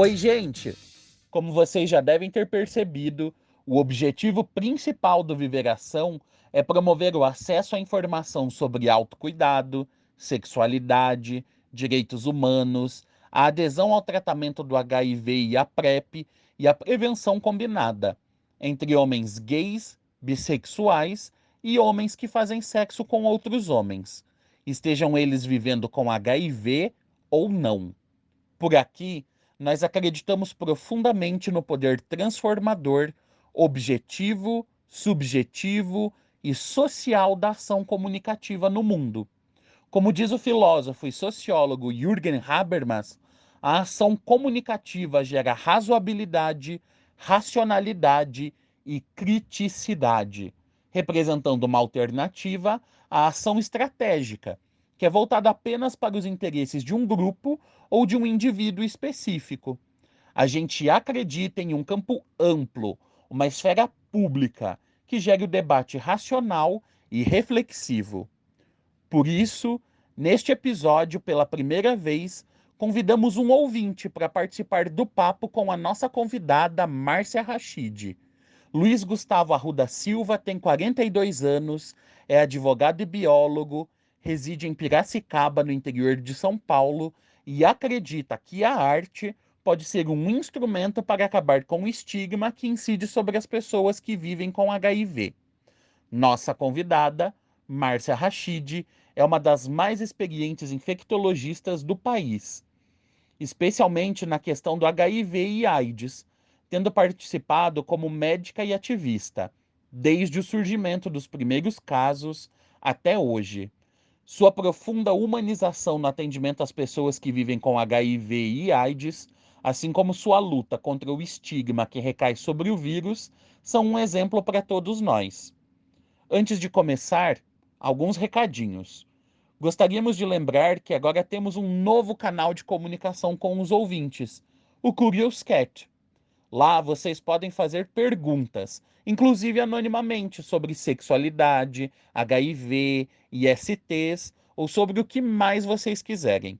Oi, gente! Como vocês já devem ter percebido, o objetivo principal do Viveração é promover o acesso à informação sobre autocuidado, sexualidade, direitos humanos, a adesão ao tratamento do HIV e a PrEP e a prevenção combinada entre homens gays, bissexuais e homens que fazem sexo com outros homens, estejam eles vivendo com HIV ou não. Por aqui, nós acreditamos profundamente no poder transformador, objetivo, subjetivo e social da ação comunicativa no mundo. Como diz o filósofo e sociólogo Jürgen Habermas, a ação comunicativa gera razoabilidade, racionalidade e criticidade, representando uma alternativa à ação estratégica, que é voltada apenas para os interesses de um grupo ou de um indivíduo específico. A gente acredita em um campo amplo, uma esfera pública, que gere o debate racional e reflexivo. Por isso, neste episódio, pela primeira vez, convidamos um ouvinte para participar do papo com a nossa convidada Márcia Rachid. Luiz Gustavo Arruda Silva tem 42 anos, é advogado e biólogo, reside em Piracicaba, no interior de São Paulo, e acredita que a arte pode ser um instrumento para acabar com o estigma que incide sobre as pessoas que vivem com HIV. Nossa convidada, Márcia Rachid, é uma das mais experientes infectologistas do país, especialmente na questão do HIV e AIDS, tendo participado como médica e ativista, desde o surgimento dos primeiros casos até hoje. Sua profunda humanização no atendimento às pessoas que vivem com HIV e AIDS, assim como sua luta contra o estigma que recai sobre o vírus, são um exemplo para todos nós. Antes de começar, alguns recadinhos. Gostaríamos de lembrar que agora temos um novo canal de comunicação com os ouvintes, o Curious Cat. Lá vocês podem fazer perguntas, inclusive anonimamente, sobre sexualidade, HIV, ISTs ou sobre o que mais vocês quiserem.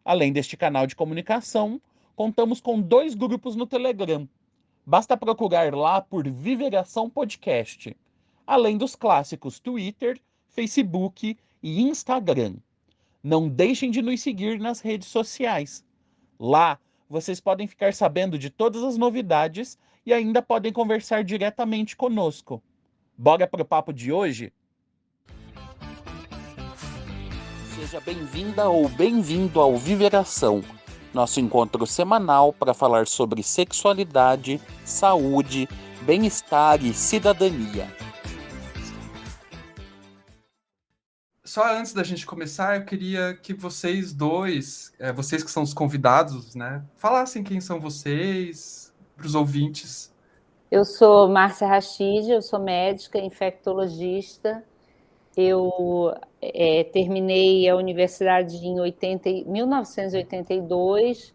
Além deste canal de comunicação, contamos com 2 grupos no Telegram. Basta procurar lá por Viveração Podcast, além dos clássicos Twitter, Facebook e Instagram. Não deixem de nos seguir nas redes sociais. Lá, vocês podem ficar sabendo de todas as novidades e ainda podem conversar diretamente conosco. Bora pro papo de hoje? Seja bem-vinda ou bem-vindo ao Viveração, nosso encontro semanal para falar sobre sexualidade, saúde, bem-estar e cidadania. Só antes da gente começar, eu queria que vocês dois, vocês que são os convidados, né, falassem quem são vocês para os ouvintes. Eu sou Márcia Rachid, eu sou médica, infectologista. Eu terminei a universidade em 1982,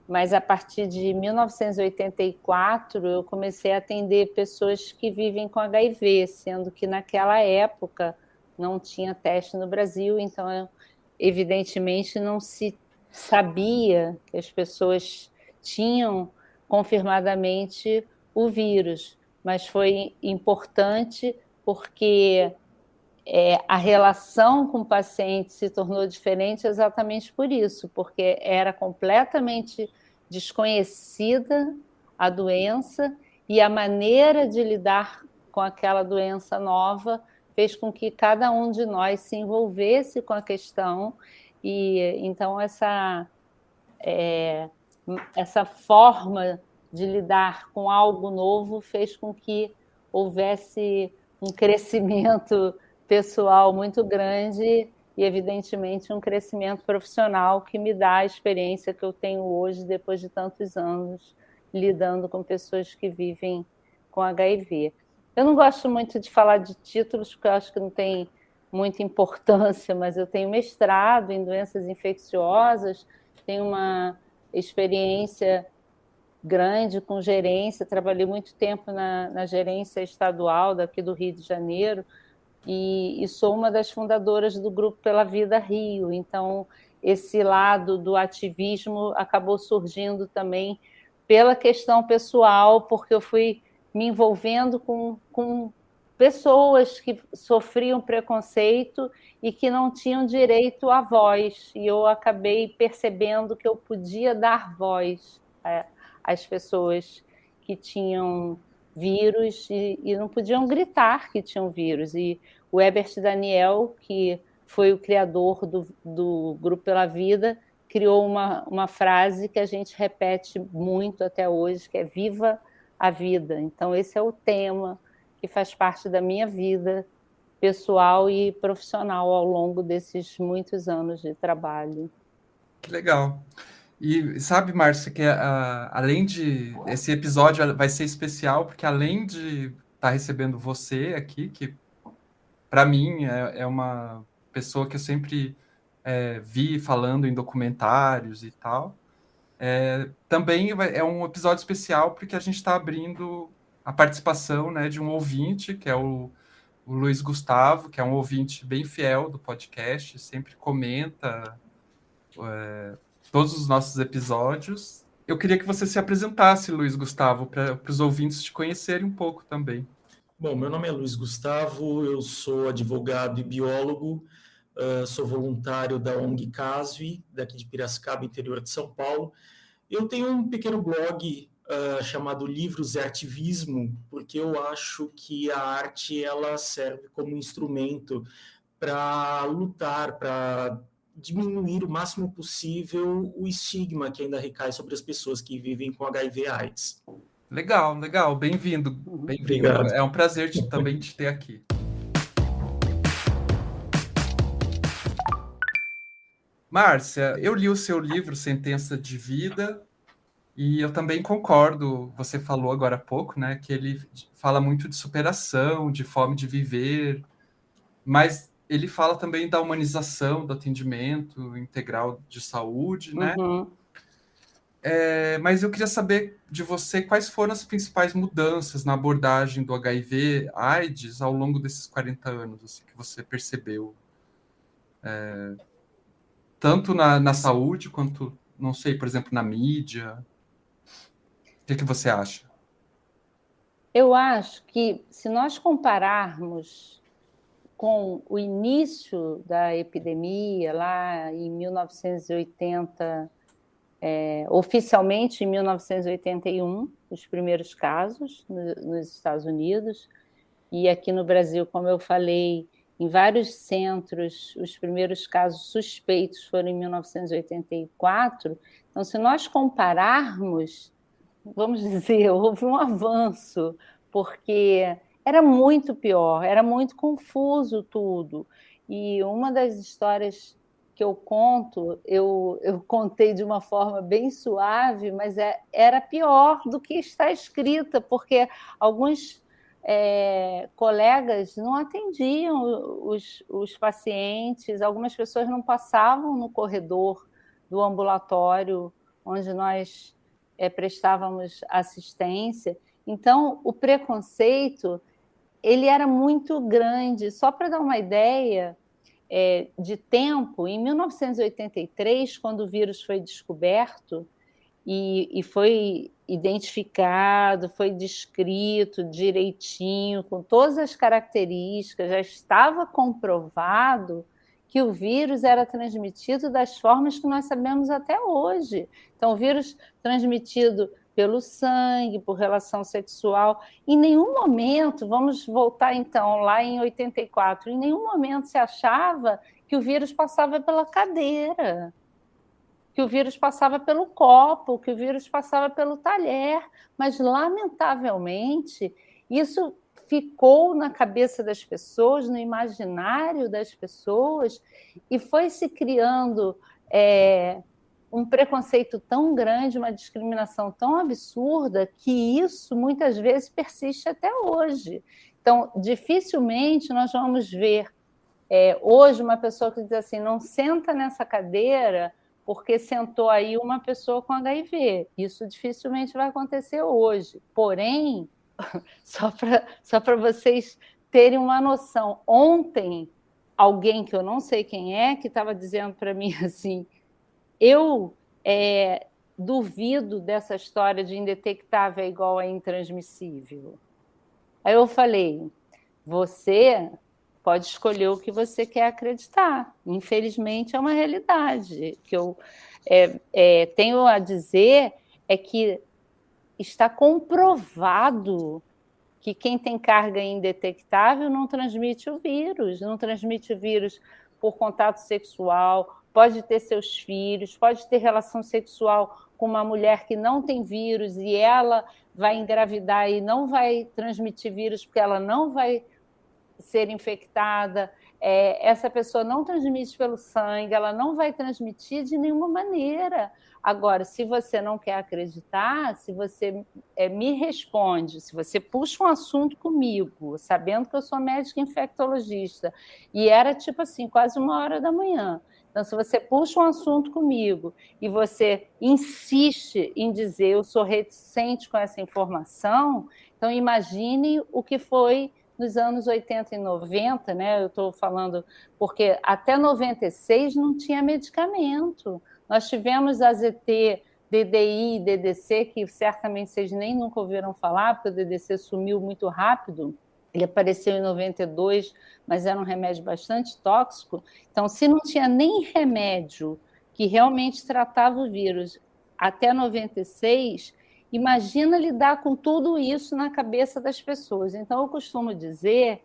mas a partir de 1984 eu comecei a atender pessoas que vivem com HIV, sendo que naquela época não tinha teste no Brasil, então evidentemente não se sabia que as pessoas tinham confirmadamente o vírus, mas foi importante porque a relação com o paciente se tornou diferente exatamente por isso, porque era completamente desconhecida a doença e a maneira de lidar com aquela doença nova fez com que cada um de nós se envolvesse com a questão e então essa forma de lidar com algo novo fez com que houvesse um crescimento pessoal muito grande e, evidentemente, um crescimento profissional que me dá a experiência que eu tenho hoje, depois de tantos anos lidando com pessoas que vivem com HIV. Eu não gosto muito de falar de títulos, porque eu acho que não tem muita importância, mas eu tenho mestrado em doenças infecciosas, tenho uma experiência grande com gerência, trabalhei muito tempo na gerência estadual daqui do Rio de Janeiro, e sou uma das fundadoras do Grupo Pela Vida Rio. Então, esse lado do ativismo acabou surgindo também pela questão pessoal, porque eu fui me envolvendo com pessoas que sofriam preconceito e que não tinham direito à voz. E eu acabei percebendo que eu podia dar voz às pessoas que tinham vírus e não podiam gritar que tinham vírus. E o Herbert Daniel, que foi o criador do Grupo Pela Vida, criou uma frase que a gente repete muito até hoje, que é "Viva a vida". Então, esse é o tema que faz parte da minha vida pessoal e profissional ao longo desses muitos anos de trabalho. Que legal. E sabe, Márcia, que além de... Esse episódio vai ser especial, porque além de estar recebendo você aqui, que para mim é uma pessoa que eu sempre vi falando em documentários e tal, também é um episódio especial porque a gente está abrindo a participação, né, de um ouvinte, que é o Luiz Gustavo, que é um ouvinte bem fiel do podcast, sempre comenta todos os nossos episódios. Eu queria que você se apresentasse, Luiz Gustavo, para os ouvintes te conhecerem um pouco também. Bom, meu nome é Luiz Gustavo, eu sou advogado e biólogo, sou voluntário da ONG CASVI, daqui de Piracicaba, interior de São Paulo. Eu tenho um pequeno blog chamado Livros e Artivismo, porque eu acho que a arte ela serve como instrumento para lutar, para diminuir o máximo possível o estigma que ainda recai sobre as pessoas que vivem com HIV/AIDS. Legal, legal. Bem-vindo. Bem-vindo. É um prazer também te ter aqui. Márcia, eu li o seu livro Sentença de Vida e eu também concordo, você falou agora há pouco, né, que ele fala muito de superação, de fome de viver, mas ele fala também da humanização, do atendimento integral de saúde, né? Uhum. Mas eu queria saber de você quais foram as principais mudanças na abordagem do HIV/AIDS ao longo desses 40 anos, assim, que você percebeu. Tanto na saúde quanto, não sei, por exemplo, na mídia. O que você acha? Eu acho que, se nós compararmos com o início da epidemia, lá em 1980, oficialmente em 1981, os primeiros casos nos Estados Unidos, e aqui no Brasil, como eu falei, em vários centros, os primeiros casos suspeitos foram em 1984. Então, se nós compararmos, vamos dizer, houve um avanço, porque era muito pior, era muito confuso tudo. E uma das histórias que eu conto, eu contei de uma forma bem suave, mas era pior do que está escrita, porque alguns colegas não atendiam os pacientes, algumas pessoas não passavam no corredor do ambulatório onde nós prestávamos assistência. Então, o preconceito ele era muito grande. Só para dar uma ideia de tempo, em 1983, quando o vírus foi descoberto e foi identificado, foi descrito direitinho, com todas as características, já estava comprovado que o vírus era transmitido das formas que nós sabemos até hoje. Então, o vírus transmitido pelo sangue, por relação sexual. Em nenhum momento, vamos voltar então lá em 84, em nenhum momento se achava que o vírus passava pela cadeira, que o vírus passava pelo copo, que o vírus passava pelo talher, mas, lamentavelmente, isso ficou na cabeça das pessoas, no imaginário das pessoas, e foi se criando um preconceito tão grande, uma discriminação tão absurda, que isso muitas vezes persiste até hoje. Então, dificilmente nós vamos ver hoje uma pessoa que diz assim, não senta nessa cadeira porque sentou aí uma pessoa com HIV. Isso dificilmente vai acontecer hoje. Porém, só para vocês terem uma noção, ontem alguém que eu não sei quem é, que estava dizendo para mim assim, eu duvido dessa história de indetectável é igual a intransmissível. Aí eu falei, você pode escolher o que você quer acreditar. Infelizmente, é uma realidade. O que eu tenho a dizer é que está comprovado que quem tem carga indetectável não transmite o vírus por contato sexual, pode ter seus filhos, pode ter relação sexual com uma mulher que não tem vírus e ela vai engravidar e não vai transmitir vírus porque ela não vai ser infectada, essa pessoa não transmite pelo sangue, ela não vai transmitir de nenhuma maneira. Agora, se você não quer acreditar, se você me responde, se você puxa um assunto comigo, sabendo que eu sou médica infectologista, e era tipo assim, quase 1h da manhã. Então, se você puxa um assunto comigo e você insiste em dizer eu sou reticente com essa informação, então imagine o que foi nos anos 80 e 90, né? Eu estou falando porque até 96 não tinha medicamento. Nós tivemos AZT, DDI, DDC, que certamente vocês nem nunca ouviram falar, porque o DDC sumiu muito rápido. Ele apareceu em 92, mas era um remédio bastante tóxico. Então, se não tinha nem remédio que realmente tratava o vírus até 96, imagina lidar com tudo isso na cabeça das pessoas. Então, eu costumo dizer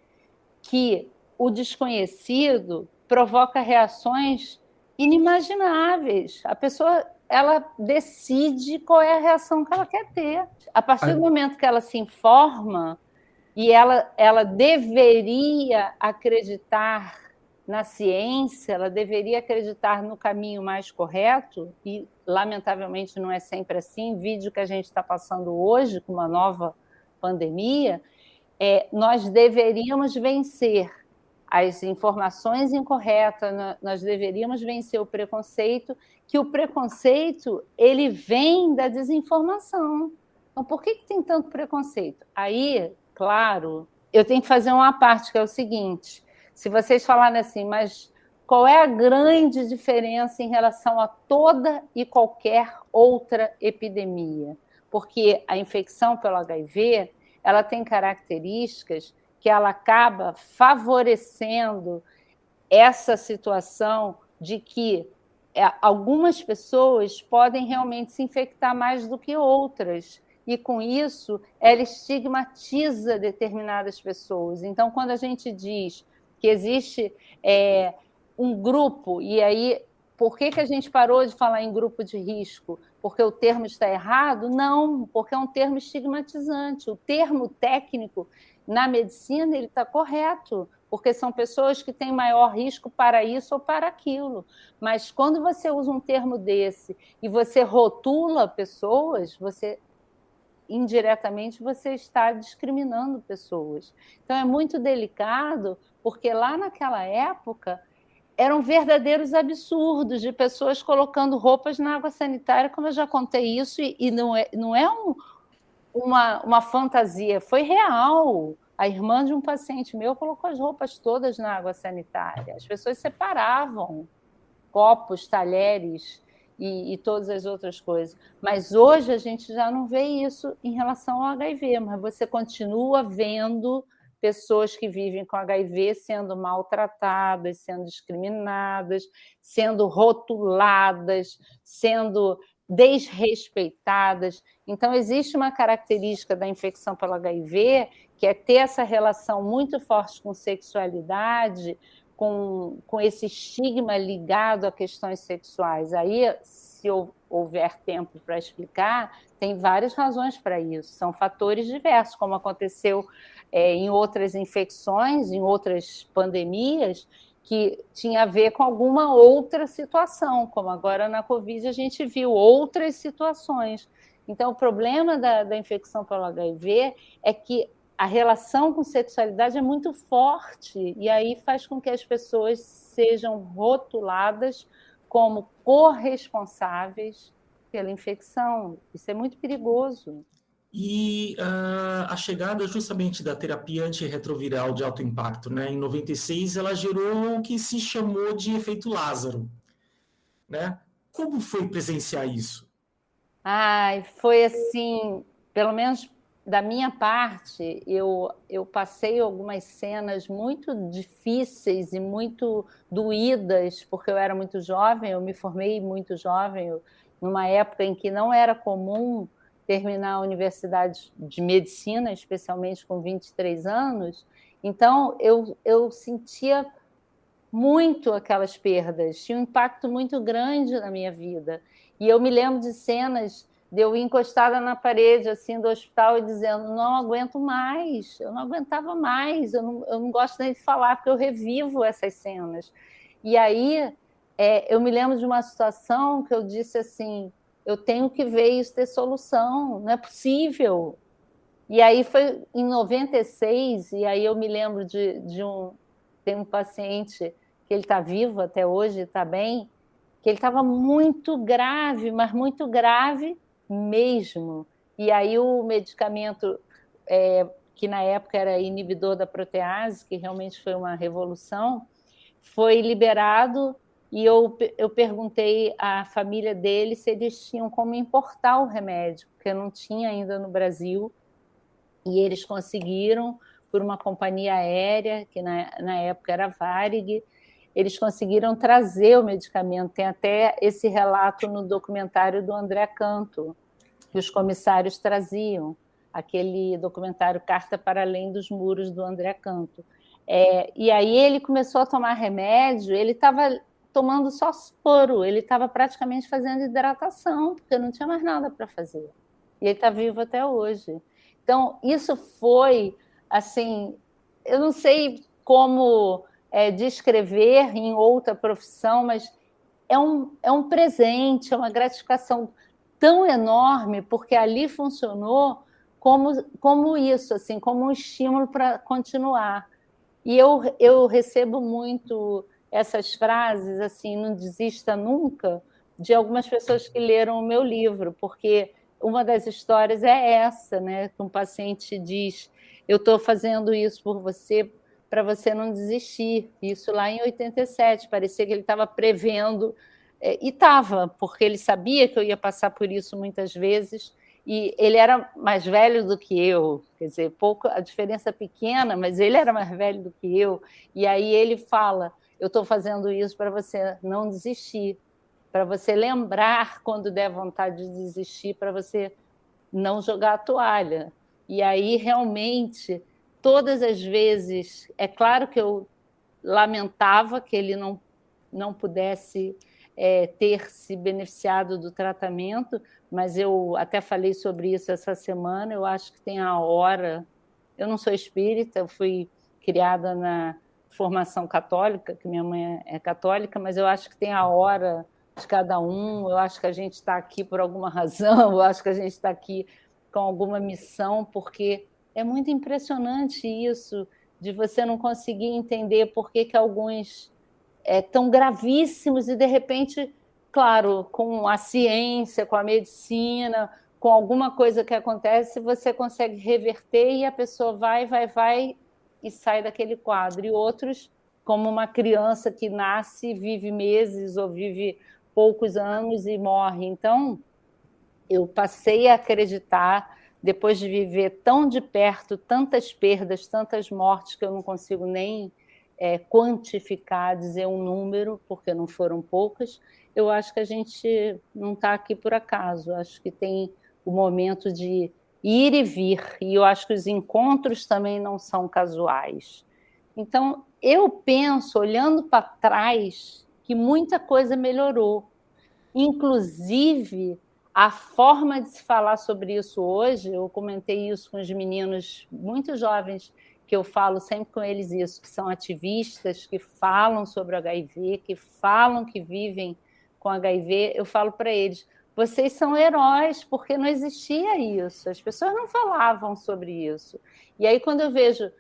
que o desconhecido provoca reações inimagináveis. A pessoa ela decide qual é a reação que ela quer ter. A partir do momento que ela se informa e ela deveria acreditar na ciência, ela deveria acreditar no caminho mais correto, e, lamentavelmente, não é sempre assim. Vídeo que a gente está passando hoje, com uma nova pandemia, nós deveríamos vencer as informações incorretas, nós deveríamos vencer o preconceito, que o preconceito ele vem da desinformação. Então, por que tem tanto preconceito? Aí, claro, eu tenho que fazer uma parte, que é o seguinte: se vocês falarem assim, mas qual é a grande diferença em relação a toda e qualquer outra epidemia? Porque a infecção pelo HIV, ela tem características que ela acaba favorecendo essa situação de que algumas pessoas podem realmente se infectar mais do que outras. E, com isso, ela estigmatiza determinadas pessoas. Então, quando a gente diz que existe um grupo, e aí, por que a gente parou de falar em grupo de risco? Porque o termo está errado? Não, porque é um termo estigmatizante. O termo técnico, na medicina, ele está correto, porque são pessoas que têm maior risco para isso ou para aquilo. Mas, quando você usa um termo desse e você rotula pessoas, indiretamente você está discriminando pessoas. Então, é muito delicado, porque lá naquela época eram verdadeiros absurdos de pessoas colocando roupas na água sanitária, como eu já contei isso, e não é uma fantasia, foi real. A irmã de um paciente meu colocou as roupas todas na água sanitária. As pessoas separavam copos, talheres e todas as outras coisas. Mas hoje a gente já não vê isso em relação ao HIV, mas você continua vendo pessoas que vivem com HIV sendo maltratadas, sendo discriminadas, sendo rotuladas, sendo desrespeitadas. Então, existe uma característica da infecção pelo HIV, que é ter essa relação muito forte com sexualidade, com esse estigma ligado a questões sexuais. Aí, se houver tempo para explicar, tem várias razões para isso. São fatores diversos, como aconteceu em outras infecções, em outras pandemias, que tinha a ver com alguma outra situação, como agora na Covid a gente viu outras situações. Então, o problema da infecção pelo HIV é que a relação com sexualidade é muito forte, e aí faz com que as pessoas sejam rotuladas como corresponsáveis pela infecção. Isso é muito perigoso. e a chegada justamente da terapia antirretroviral de alto impacto, né, em 96, ela gerou o que se chamou de efeito Lázaro, né? Como foi presenciar isso? Ai, foi assim, pelo menos da minha parte, eu passei algumas cenas muito difíceis e muito doídas, porque eu era muito jovem, eu me formei muito jovem, numa época em que não era comum terminar a universidade de medicina, especialmente com 23 anos. Então, eu sentia muito aquelas perdas, tinha um impacto muito grande na minha vida. E eu me lembro de cenas de eu ir encostada na parede assim do hospital e dizendo: não aguento mais, eu não aguentava mais, eu não gosto nem de falar, porque eu revivo essas cenas. E aí eu me lembro de uma situação que eu disse assim: eu tenho que ver isso ter solução, não é possível. E aí foi em 96, e aí eu me lembro tem um paciente que ele está vivo até hoje, está bem, que ele estava muito grave, mas muito grave mesmo. E aí o medicamento, que na época era inibidor da protease, que realmente foi uma revolução, foi liberado, e eu perguntei à família dele se eles tinham como importar o remédio, porque não tinha ainda no Brasil, e eles conseguiram, por uma companhia aérea, que na época era a Varig, eles conseguiram trazer o medicamento. Tem até esse relato no documentário do André Canto, que os comissários traziam, aquele documentário Carta para Além dos Muros, do André Canto. E aí ele começou a tomar remédio, ele estava tomando só soro, ele estava praticamente fazendo hidratação, porque não tinha mais nada para fazer. E ele está vivo até hoje. Então, isso foi, assim, eu não sei como descrever em outra profissão, mas é um presente, é uma gratificação tão enorme, porque ali funcionou como isso, assim, como um estímulo para continuar. E eu recebo muito essas frases, assim, não desista nunca, de algumas pessoas que leram o meu livro, porque uma das histórias é essa, né? Que um paciente diz: eu estou fazendo isso por você, para você não desistir. Isso lá em 87, parecia que ele estava prevendo, e estava, porque ele sabia que eu ia passar por isso muitas vezes, e ele era mais velho do que eu, quer dizer, pouco, a diferença é pequena, mas ele era mais velho do que eu, e aí ele fala: eu estou fazendo isso para você não desistir, para você lembrar quando der vontade de desistir, para você não jogar a toalha. E aí, realmente, todas as vezes, é claro que eu lamentava que ele não pudesse ter se beneficiado do tratamento, mas eu até falei sobre isso essa semana, eu acho que tem a hora... Eu não sou espírita, eu fui criada na formação católica, que minha mãe é católica, mas eu acho que tem a hora de cada um, eu acho que a gente está aqui por alguma razão, eu acho que a gente está aqui com alguma missão, porque é muito impressionante isso, de você não conseguir entender por que alguns tão gravíssimos e, de repente, claro, com a ciência, com a medicina, com alguma coisa que acontece, você consegue reverter e a pessoa vai e sai daquele quadro. E outros, como uma criança que nasce, vive meses ou vive poucos anos e morre. Então, eu passei a acreditar, depois de viver tão de perto, tantas perdas, tantas mortes, que eu não consigo nem quantificar, dizer um número, porque não foram poucas, eu acho que a gente não está aqui por acaso, acho que tem o momento de ir e vir, e eu acho que os encontros também não são casuais. Então, eu penso, olhando para trás, que muita coisa melhorou, inclusive a forma de se falar sobre isso hoje. Eu comentei isso com os meninos muito jovens, que eu falo sempre com eles isso, que são ativistas, que falam sobre o HIV, que falam que vivem com HIV. Eu falo para eles: vocês são heróis, porque não existia isso, as pessoas não falavam sobre isso. E aí, quando eu vejo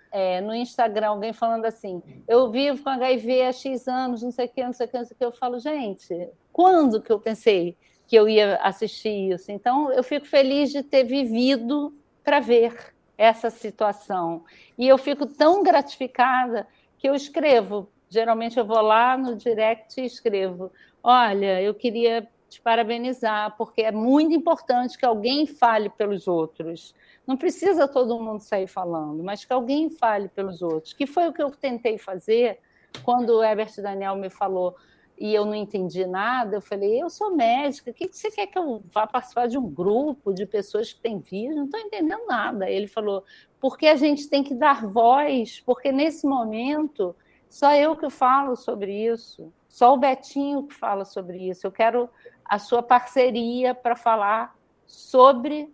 no Instagram alguém falando assim: eu vivo com HIV há X anos, não sei o que, não sei o que, não sei o que, eu falo: gente, quando que eu pensei que eu ia assistir isso? Então, eu fico feliz de ter vivido para ver essa situação. E eu fico tão gratificada que eu escrevo. Geralmente eu vou lá no direct e escrevo: olha, eu queria te parabenizar, porque é muito importante que alguém fale pelos outros. Não precisa todo mundo sair falando, mas que alguém fale pelos outros, que foi o que eu tentei fazer quando o Herbert Daniel me falou e eu não entendi nada. Eu falei: eu sou médica, o que você quer que eu vá participar de um grupo de pessoas que têm vírus? Não estou entendendo nada. Ele falou: porque a gente tem que dar voz, porque nesse momento só eu que falo sobre isso, só o Betinho que fala sobre isso. Eu quero a sua parceria para falar sobre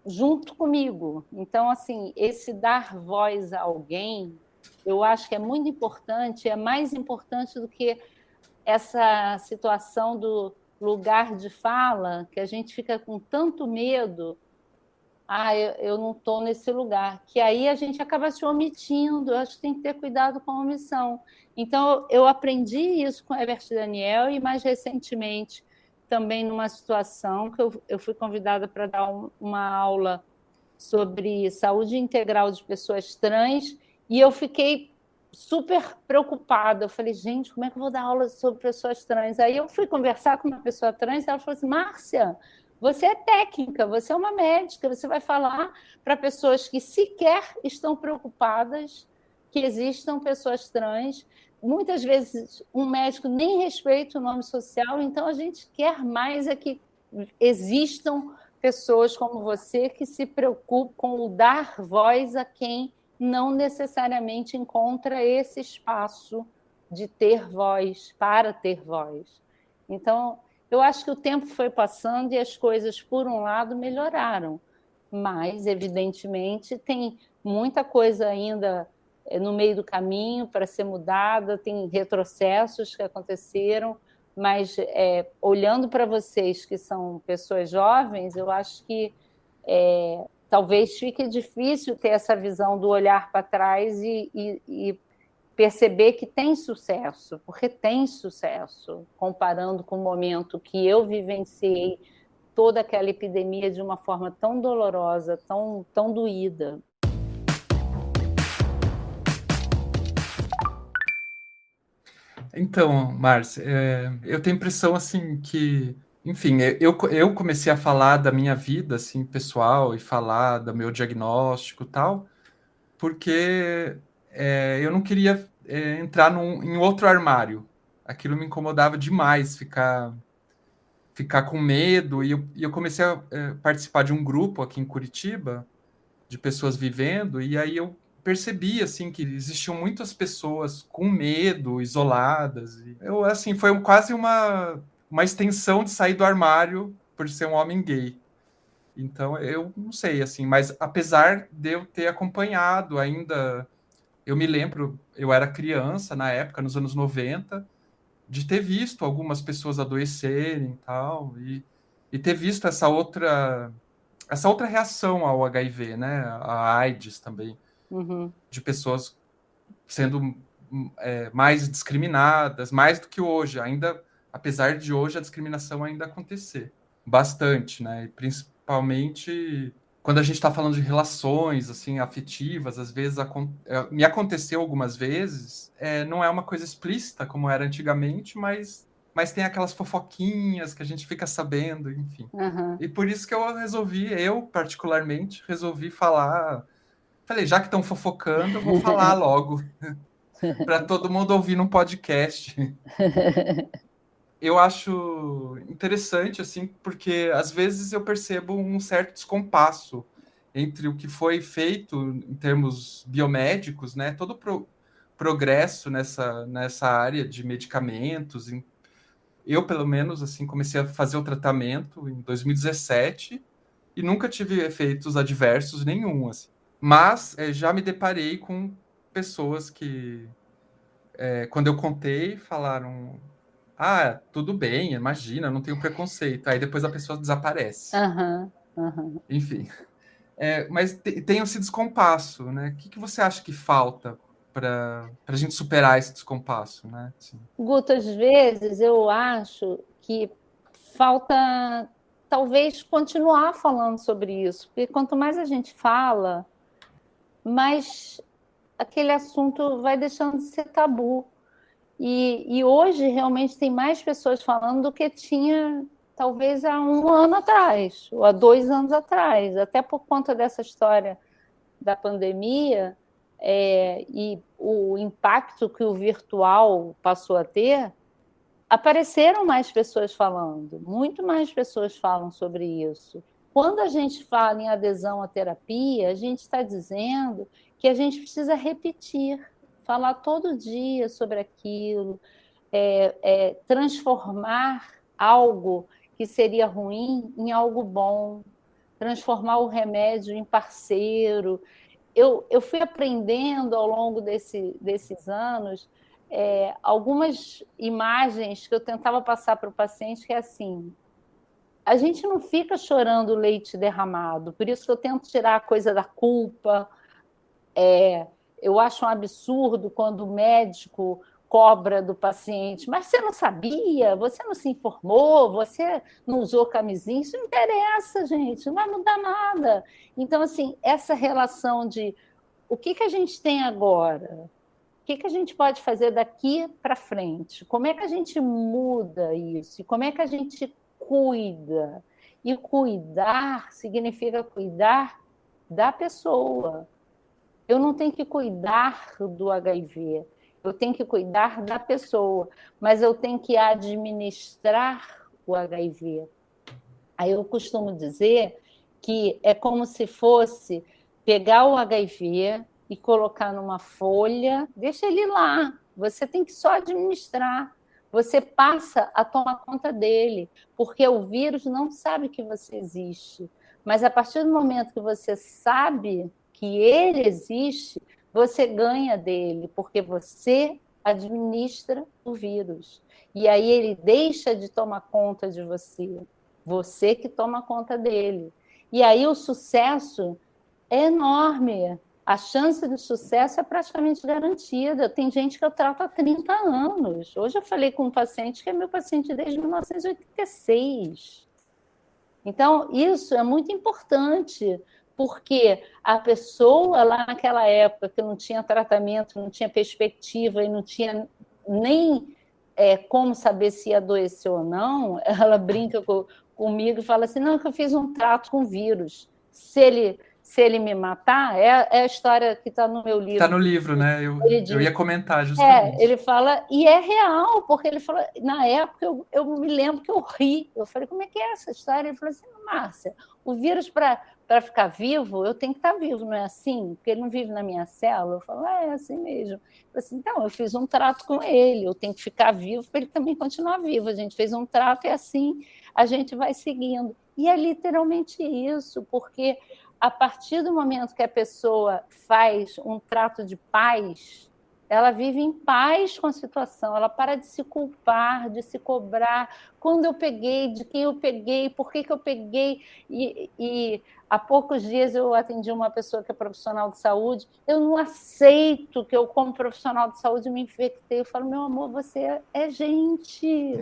junto comigo. Então, assim, esse dar voz a alguém, eu acho que é muito importante, é mais importante do que essa situação do lugar de fala, que a gente fica com tanto medo. Eu não estou nesse lugar, que aí a gente acaba se omitindo. Eu acho que tem que ter cuidado com a omissão. Então, eu aprendi isso com o Herbert Daniel e, mais recentemente, também numa situação que eu fui convidada para dar uma aula sobre saúde integral de pessoas trans e eu fiquei super preocupada. Eu falei: gente, como é que eu vou dar aula sobre pessoas trans? Aí eu fui conversar com uma pessoa trans e ela falou assim: Márcia, você é técnica, você é uma médica, você vai falar para pessoas que sequer estão preocupadas que existam pessoas trans. Muitas vezes um médico nem respeita o nome social, então a gente quer mais é que existam pessoas como você que se preocupam com o dar voz a quem não necessariamente encontra esse espaço de ter voz, para ter voz. Então, eu acho que o tempo foi passando e as coisas, por um lado, melhoraram, mas, evidentemente, tem muita coisa ainda no meio do caminho para ser mudada, tem retrocessos que aconteceram, mas olhando para vocês que são pessoas jovens, eu acho que talvez fique difícil ter essa visão do olhar para trás e perceber que tem sucesso, porque tem sucesso, comparando com o momento que eu vivenciei toda aquela epidemia de uma forma tão dolorosa, tão doída. Então, Márcia, eu tenho a impressão assim que, enfim, eu comecei a falar da minha vida assim pessoal e falar do meu diagnóstico e tal, porque eu não queria entrar em outro armário. Aquilo me incomodava demais, ficar com medo, e eu comecei a participar de um grupo aqui em Curitiba de pessoas vivendo, e aí eu percebi assim que existiam muitas pessoas com medo, isoladas. E eu assim foi quase uma extensão de sair do armário por ser um homem gay. Então eu não sei assim, mas apesar de eu ter acompanhado ainda, eu me lembro, eu era criança na época, nos anos 90, de ter visto algumas pessoas adoecerem e tal, e ter visto essa outra reação ao HIV, né? A AIDS também, de pessoas sendo mais discriminadas, mais do que hoje, ainda, apesar de hoje a discriminação ainda acontecer bastante, né? E principalmente quando a gente está falando de relações assim afetivas, às vezes me aconteceu algumas vezes, não é uma coisa explícita como era antigamente, mas tem aquelas fofoquinhas que a gente fica sabendo, enfim. E por isso que eu particularmente resolvi falar. Falei, já que estão fofocando, eu vou falar logo para todo mundo ouvir num podcast. Eu acho interessante, assim, porque às vezes eu percebo um certo descompasso entre o que foi feito em termos biomédicos, né? Todo o progresso nessa área de medicamentos. Eu, pelo menos, assim, comecei a fazer o tratamento em 2017 e nunca tive efeitos adversos nenhum, assim. Mas já me deparei com pessoas que, quando eu contei, falaram: ah, tudo bem, imagina, não tenho preconceito. Aí depois a pessoa desaparece. Enfim. Mas tem esse descompasso, né? O que você acha que falta para a gente superar esse descompasso, né? Assim. Guto, às vezes eu acho que falta talvez continuar falando sobre isso, porque quanto mais a gente fala, mais aquele assunto vai deixando de ser tabu. E hoje realmente tem mais pessoas falando do que tinha talvez há 1 ano atrás, ou há 2 anos atrás, até por conta dessa história da pandemia e o impacto que o virtual passou a ter, apareceram mais pessoas falando, muito mais pessoas falam sobre isso. Quando a gente fala em adesão à terapia, a gente está dizendo que a gente precisa repetir, falar todo dia sobre aquilo, transformar algo que seria ruim em algo bom, transformar o remédio em parceiro. Eu fui aprendendo ao longo desses anos algumas imagens que eu tentava passar para o paciente, que é assim: a gente não fica chorando leite derramado, por isso que eu tento tirar a coisa da culpa. Eu acho um absurdo quando o médico cobra do paciente, mas você não sabia, você não se informou, você não usou camisinha, isso não interessa, gente, não vai mudar nada. Então, assim, essa relação de o que a gente tem agora, o que a gente pode fazer daqui para frente, como é que a gente muda isso, e como é que a gente cuida. E cuidar significa cuidar da pessoa. Eu não tenho que cuidar do HIV, eu tenho que cuidar da pessoa, mas eu tenho que administrar o HIV. Aí eu costumo dizer que é como se fosse pegar o HIV e colocar numa folha, deixa ele lá, você tem que só administrar, você passa a tomar conta dele, porque o vírus não sabe que você existe, mas a partir do momento que você sabe que ele existe, você ganha dele, porque você administra o vírus. E aí ele deixa de tomar conta de você, você que toma conta dele. E aí o sucesso é enorme. A chance de sucesso é praticamente garantida. Tem gente que eu trato há 30 anos. Hoje eu falei com um paciente que é meu paciente desde 1986. Então, isso é muito importante, porque a pessoa lá naquela época que não tinha tratamento, não tinha perspectiva e não tinha nem como saber se ia adoecer ou não, ela brinca comigo e fala assim, não, que eu fiz um trato com vírus. Se ele me matar, é a história que está no meu livro. Está no livro, né? Eu ia comentar justamente. Ele fala, e é real, porque ele fala, na época eu me lembro que eu ri. Eu falei, como é que é essa história? Ele falou assim, Márcia, o vírus para ficar vivo, eu tenho que estar vivo, não é assim? Porque ele não vive na minha célula. Eu falo, é assim mesmo. Eu falei assim, então, eu fiz um trato com ele, eu tenho que ficar vivo para ele também continuar vivo. A gente fez um trato e assim a gente vai seguindo. E é literalmente isso, porque a partir do momento que a pessoa faz um trato de paz, ela vive em paz com a situação, ela para de se culpar, de se cobrar. Quando eu peguei, de quem eu peguei, por que eu peguei? E há poucos dias eu atendi uma pessoa que é profissional de saúde, eu não aceito que eu, como profissional de saúde, me infectei. Eu falo, meu amor, você é gente.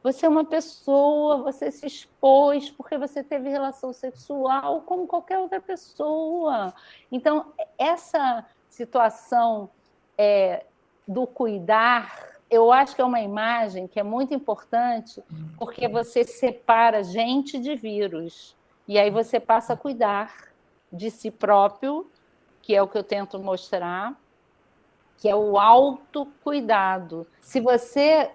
Você é uma pessoa, você se expôs porque você teve relação sexual como qualquer outra pessoa. Então, essa situação do cuidar, eu acho que é uma imagem que é muito importante, porque você separa gente de vírus. E aí você passa a cuidar de si próprio, que é o que eu tento mostrar, que é o autocuidado. Se você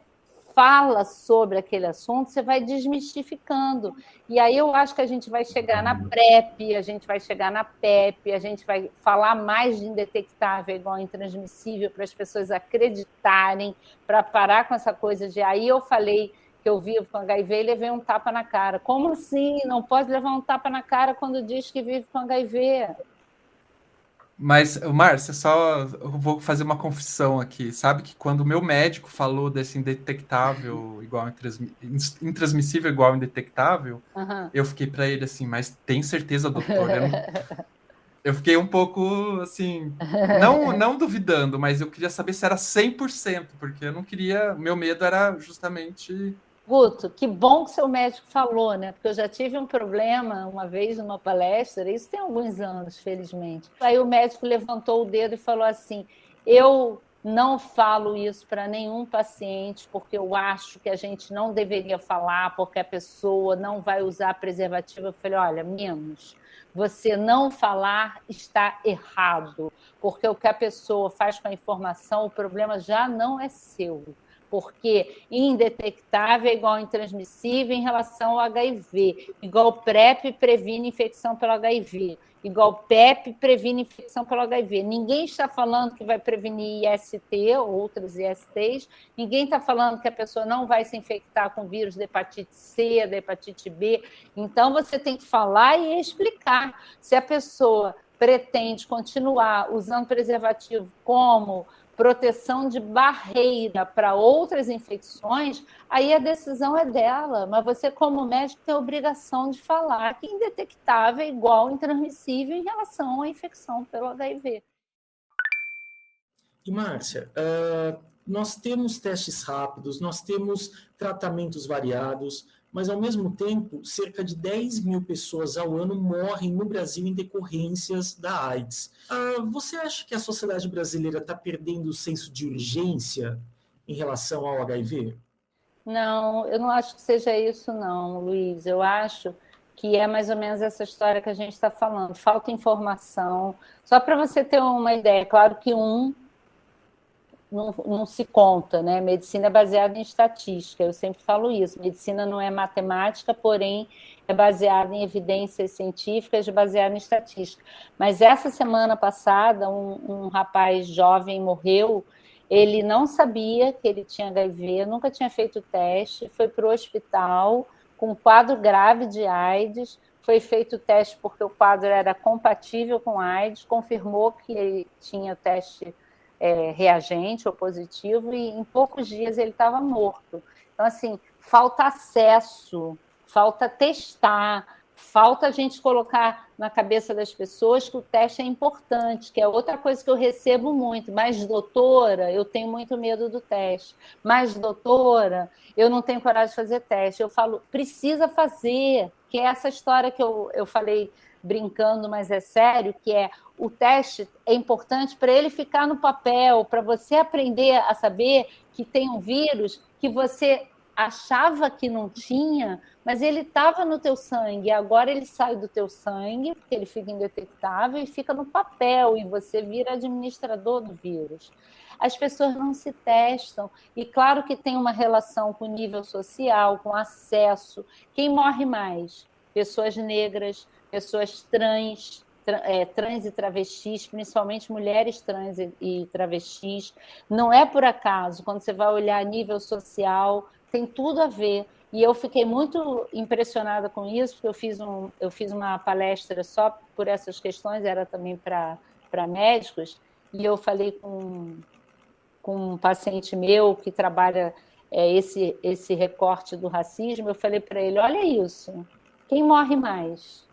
fala sobre aquele assunto, você vai desmistificando. E aí eu acho que a gente vai chegar na PrEP, a gente vai chegar na PEP, a gente vai falar mais de indetectável igual intransmissível para as pessoas acreditarem, para parar com essa coisa de aí eu falei que eu vivo com HIV e levei um tapa na cara. Como assim? Não pode levar um tapa na cara quando diz que vive com HIV. Mas, Márcia, eu vou fazer uma confissão aqui. Sabe que quando o meu médico falou desse indetectável igual intransmissível igual indetectável, eu fiquei para ele assim, mas tem certeza, doutor? Eu fiquei um pouco assim, não duvidando, mas eu queria saber se era 100%, porque eu não queria, meu medo era justamente Guto, que bom que seu médico falou, né? Porque eu já tive um problema uma vez numa palestra, isso tem alguns anos, felizmente. Aí o médico levantou o dedo e falou assim: eu não falo isso para nenhum paciente, porque eu acho que a gente não deveria falar, porque a pessoa não vai usar preservativo. Eu falei: olha, menos. Você não falar está errado, porque o que a pessoa faz com a informação, o problema já não é seu. Porque indetectável é igual intransmissível em relação ao HIV, igual PrEP previne infecção pelo HIV, igual PEP previne infecção pelo HIV. Ninguém está falando que vai prevenir IST, outras ISTs, ninguém está falando que a pessoa não vai se infectar com vírus da hepatite C, da hepatite B. Então, você tem que falar e explicar. Se a pessoa pretende continuar usando preservativo como proteção de barreira para outras infecções, aí a decisão é dela, mas você, como médico, tem a obrigação de falar que indetectável é igual intransmissível em relação à infecção pelo HIV. E, Márcia, nós temos testes rápidos, nós temos tratamentos variados, mas, ao mesmo tempo, cerca de 10 mil pessoas ao ano morrem no Brasil em decorrências da AIDS. Você acha que a sociedade brasileira está perdendo o senso de urgência em relação ao HIV? Não, eu não acho que seja isso, não, Luiz. Eu acho que é mais ou menos essa história que a gente está falando. Falta informação. Só para você ter uma ideia, claro que não se conta, né? Medicina é baseada em estatística, eu sempre falo isso. Medicina não é matemática, porém é baseada em evidências científicas, baseada em estatística. Mas essa semana passada, um rapaz jovem morreu. Ele não sabia que ele tinha HIV, nunca tinha feito teste, foi para o hospital com um quadro grave de AIDS, foi feito o teste porque o quadro era compatível com AIDS, confirmou que ele tinha teste reagente ou positivo, e em poucos dias ele estava morto. Então, assim, falta acesso, falta testar, falta a gente colocar na cabeça das pessoas que o teste é importante, que é outra coisa que eu recebo muito. Mas, doutora, eu tenho muito medo do teste. Mas, doutora, eu não tenho coragem de fazer teste. Eu falo, precisa fazer, que é essa história que eu falei brincando, mas é sério, que é o teste é importante para ele ficar no papel, para você aprender a saber que tem um vírus que você achava que não tinha, mas ele estava no teu sangue, agora ele sai do teu sangue, porque ele fica indetectável, e fica no papel, e você vira administrador do vírus. As pessoas não se testam, e claro que tem uma relação com o nível social, com acesso. Quem morre mais? Pessoas negras, pessoas trans e travestis, principalmente mulheres trans e travestis. Não é por acaso, quando você vai olhar a nível social, tem tudo a ver. E eu fiquei muito impressionada com isso, porque eu fiz uma palestra só por essas questões, era também para médicos, e eu falei com um paciente meu que trabalha esse recorte do racismo, eu falei para ele, olha isso, quem morre mais?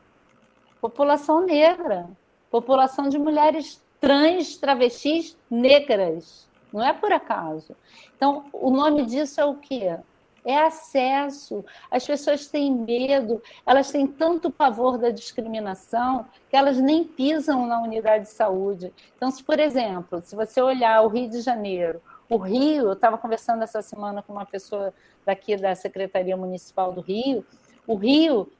População negra, população de mulheres trans, travestis, negras. Não é por acaso. Então, o nome disso é o quê? É acesso. As pessoas têm medo, elas têm tanto pavor da discriminação que elas nem pisam na unidade de saúde. Então, se, por exemplo, se você olhar o Rio de Janeiro, o Rio, eu estava conversando essa semana com uma pessoa daqui da Secretaria Municipal do Rio, o Rio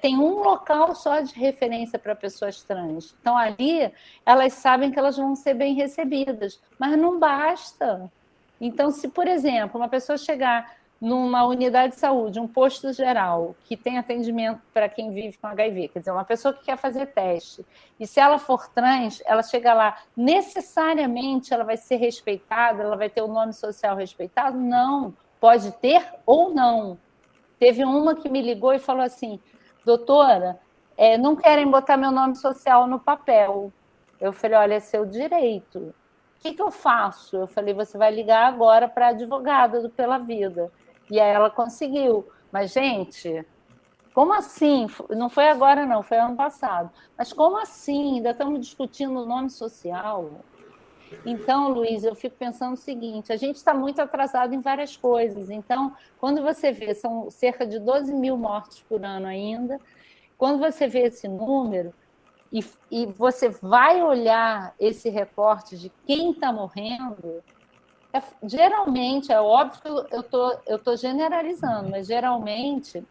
tem um local só de referência para pessoas trans. Então, ali, elas sabem que elas vão ser bem recebidas, mas não basta. Então, se, por exemplo, uma pessoa chegar numa unidade de saúde, um posto geral, que tem atendimento para quem vive com HIV, quer dizer, uma pessoa que quer fazer teste, e se ela for trans, ela chega lá, necessariamente ela vai ser respeitada, ela vai ter o nome social respeitado? Não, pode ter ou não. Teve uma que me ligou e falou assim, doutora, não querem botar meu nome social no papel. Eu falei, olha, é seu direito. O que eu faço? Eu falei, você vai ligar agora para a advogada do Pela Vida. E aí ela conseguiu. Mas, gente, como assim? Não foi agora, não, foi ano passado. Mas como assim? Ainda estamos discutindo o nome social? Então, Luiz, eu fico pensando o seguinte, a gente está muito atrasado em várias coisas. Então, quando você vê, são cerca de 12 mil mortes por ano ainda, quando você vê esse número e você vai olhar esse recorte de quem está morrendo, geralmente, é óbvio que eu tô generalizando, mas geralmente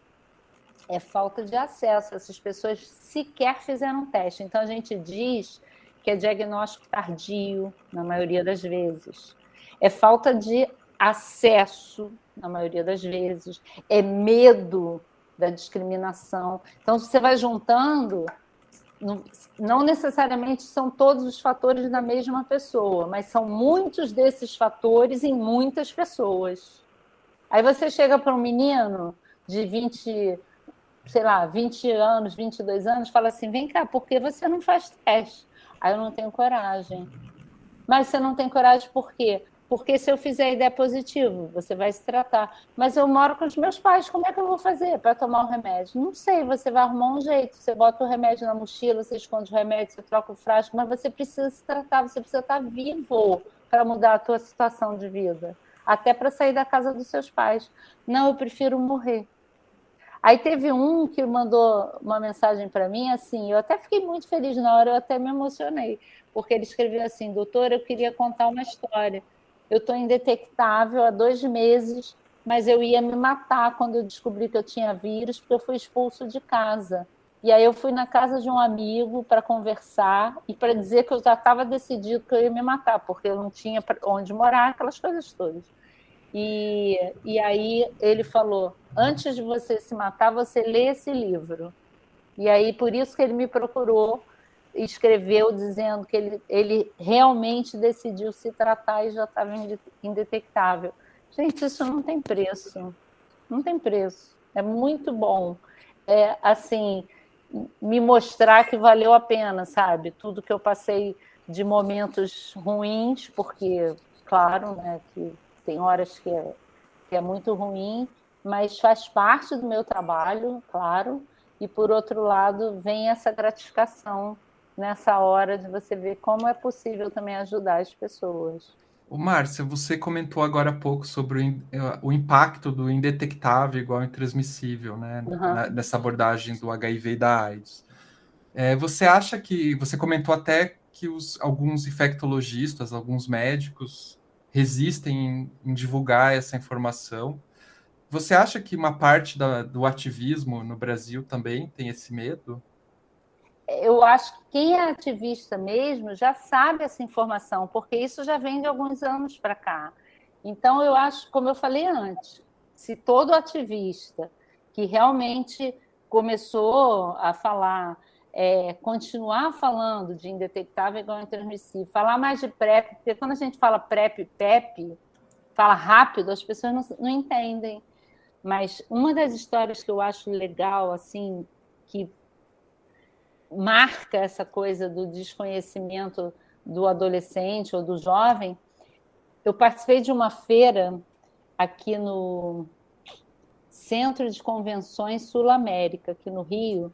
é falta de acesso. Essas pessoas sequer fizeram teste. Então, a gente diz que é diagnóstico tardio, na maioria das vezes. É falta de acesso, na maioria das vezes. É medo da discriminação. Então, você vai juntando, não necessariamente são todos os fatores da mesma pessoa, mas são muitos desses fatores em muitas pessoas. Aí você chega para um menino de 20 anos, 22 anos, fala assim, vem cá, por que você não faz teste? Aí eu não tenho coragem. Mas você não tem coragem por quê? Porque se eu fizer e der positivo, você vai se tratar. Mas eu moro com os meus pais, como é que eu vou fazer para tomar o remédio? Não sei, você vai arrumar um jeito. Você bota o remédio na mochila, você esconde o remédio, você troca o frasco, mas você precisa se tratar, você precisa estar vivo para mudar a tua situação de vida. Até para sair da casa dos seus pais. Não, eu prefiro morrer. Aí teve um que mandou uma mensagem para mim, assim, eu até fiquei muito feliz na hora, eu até me emocionei, porque ele escreveu assim, doutor, eu queria contar uma história. Eu estou indetectável há 2 meses, mas eu ia me matar quando eu descobri que eu tinha vírus, porque eu fui expulso de casa. E aí eu fui na casa de um amigo para conversar e para dizer que eu já estava decidido que eu ia me matar, porque eu não tinha onde morar, aquelas coisas todas. E aí ele falou, antes de você se matar, você lê esse livro. E aí, por isso que ele me procurou, escreveu dizendo que ele realmente decidiu se tratar e já estava indetectável. Gente, isso não tem preço. Não tem preço. É muito bom. É, assim, me mostrar que valeu a pena, sabe? Tudo que eu passei de momentos ruins, porque, claro, né, que tem horas que é muito ruim, mas faz parte do meu trabalho, claro, e, por outro lado, vem essa gratificação nessa hora de você ver como é possível também ajudar as pessoas. Ô, Márcia, você comentou agora há pouco sobre o impacto do indetectável igual intransmissível, né, Uhum. nessa abordagem do HIV e da AIDS. Você acha que, você comentou até que alguns infectologistas, alguns médicos resistem em divulgar essa informação. Você acha que uma parte do ativismo no Brasil também tem esse medo? Eu acho que quem é ativista mesmo já sabe essa informação, porque isso já vem de alguns anos para cá. Então, eu acho, como eu falei antes, se todo ativista que realmente começou a falar, continuar falando de indetectável igual intransmissível, falar mais de PrEP, porque quando a gente fala PrEP e PEP, fala rápido, as pessoas não entendem. Mas uma das histórias que eu acho legal, assim, que marca essa coisa do desconhecimento do adolescente ou do jovem, eu participei de uma feira aqui no Centro de Convenções Sul-América, aqui no Rio,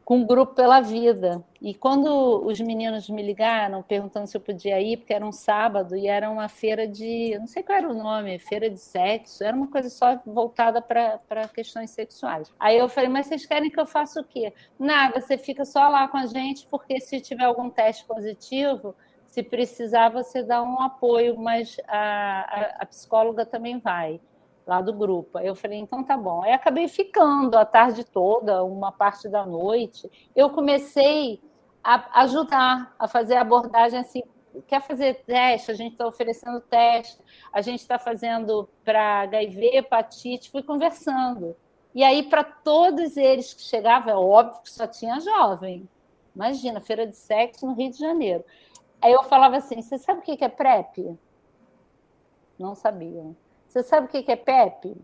com o Grupo Pela Vida. E quando os meninos me ligaram perguntando se eu podia ir, porque era um sábado e era uma feira de, não sei qual era o nome, feira de sexo, era uma coisa só voltada para questões sexuais. Aí eu falei, mas vocês querem que eu faça o quê? Nada, você fica só lá com a gente, porque se tiver algum teste positivo, se precisar, você dá um apoio, mas a psicóloga também vai, lá do grupo. Aí eu falei, então tá bom. Aí acabei ficando a tarde toda, uma parte da noite. Eu comecei a ajudar, a fazer a abordagem assim, quer fazer teste? A gente está oferecendo teste, a gente está fazendo para HIV, hepatite, fui conversando. E aí, para todos eles que chegavam, é óbvio que só tinha jovem. Imagina, feira de sexo no Rio de Janeiro. Aí eu falava assim, você sabe o que é PrEP? Não sabiam. Você sabe o que é PEP?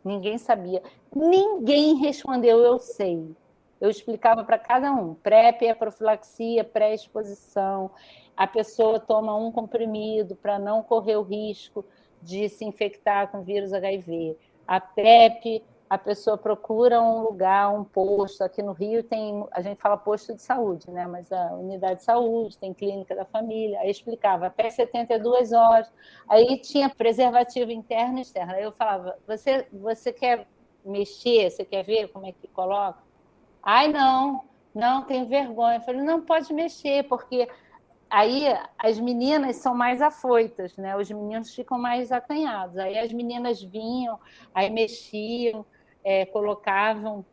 Ninguém sabia. Ninguém respondeu, eu sei. Eu explicava para cada um. PrEP é profilaxia, pré-exposição. A pessoa toma um comprimido para não correr o risco de se infectar com vírus HIV. A PEP a pessoa procura um lugar, um posto. Aqui no Rio tem, a gente fala posto de saúde, né? Mas a unidade de saúde, tem clínica da família. Aí explicava, até 72 horas. Aí tinha preservativo interno e externo. Aí eu falava, você quer mexer? Você quer ver como é que coloca? Ai, não, tenho vergonha. Eu falei, não pode mexer, porque aí as meninas são mais afoitas, né? Os meninos ficam mais acanhados. Aí as meninas vinham, aí mexiam, colocavam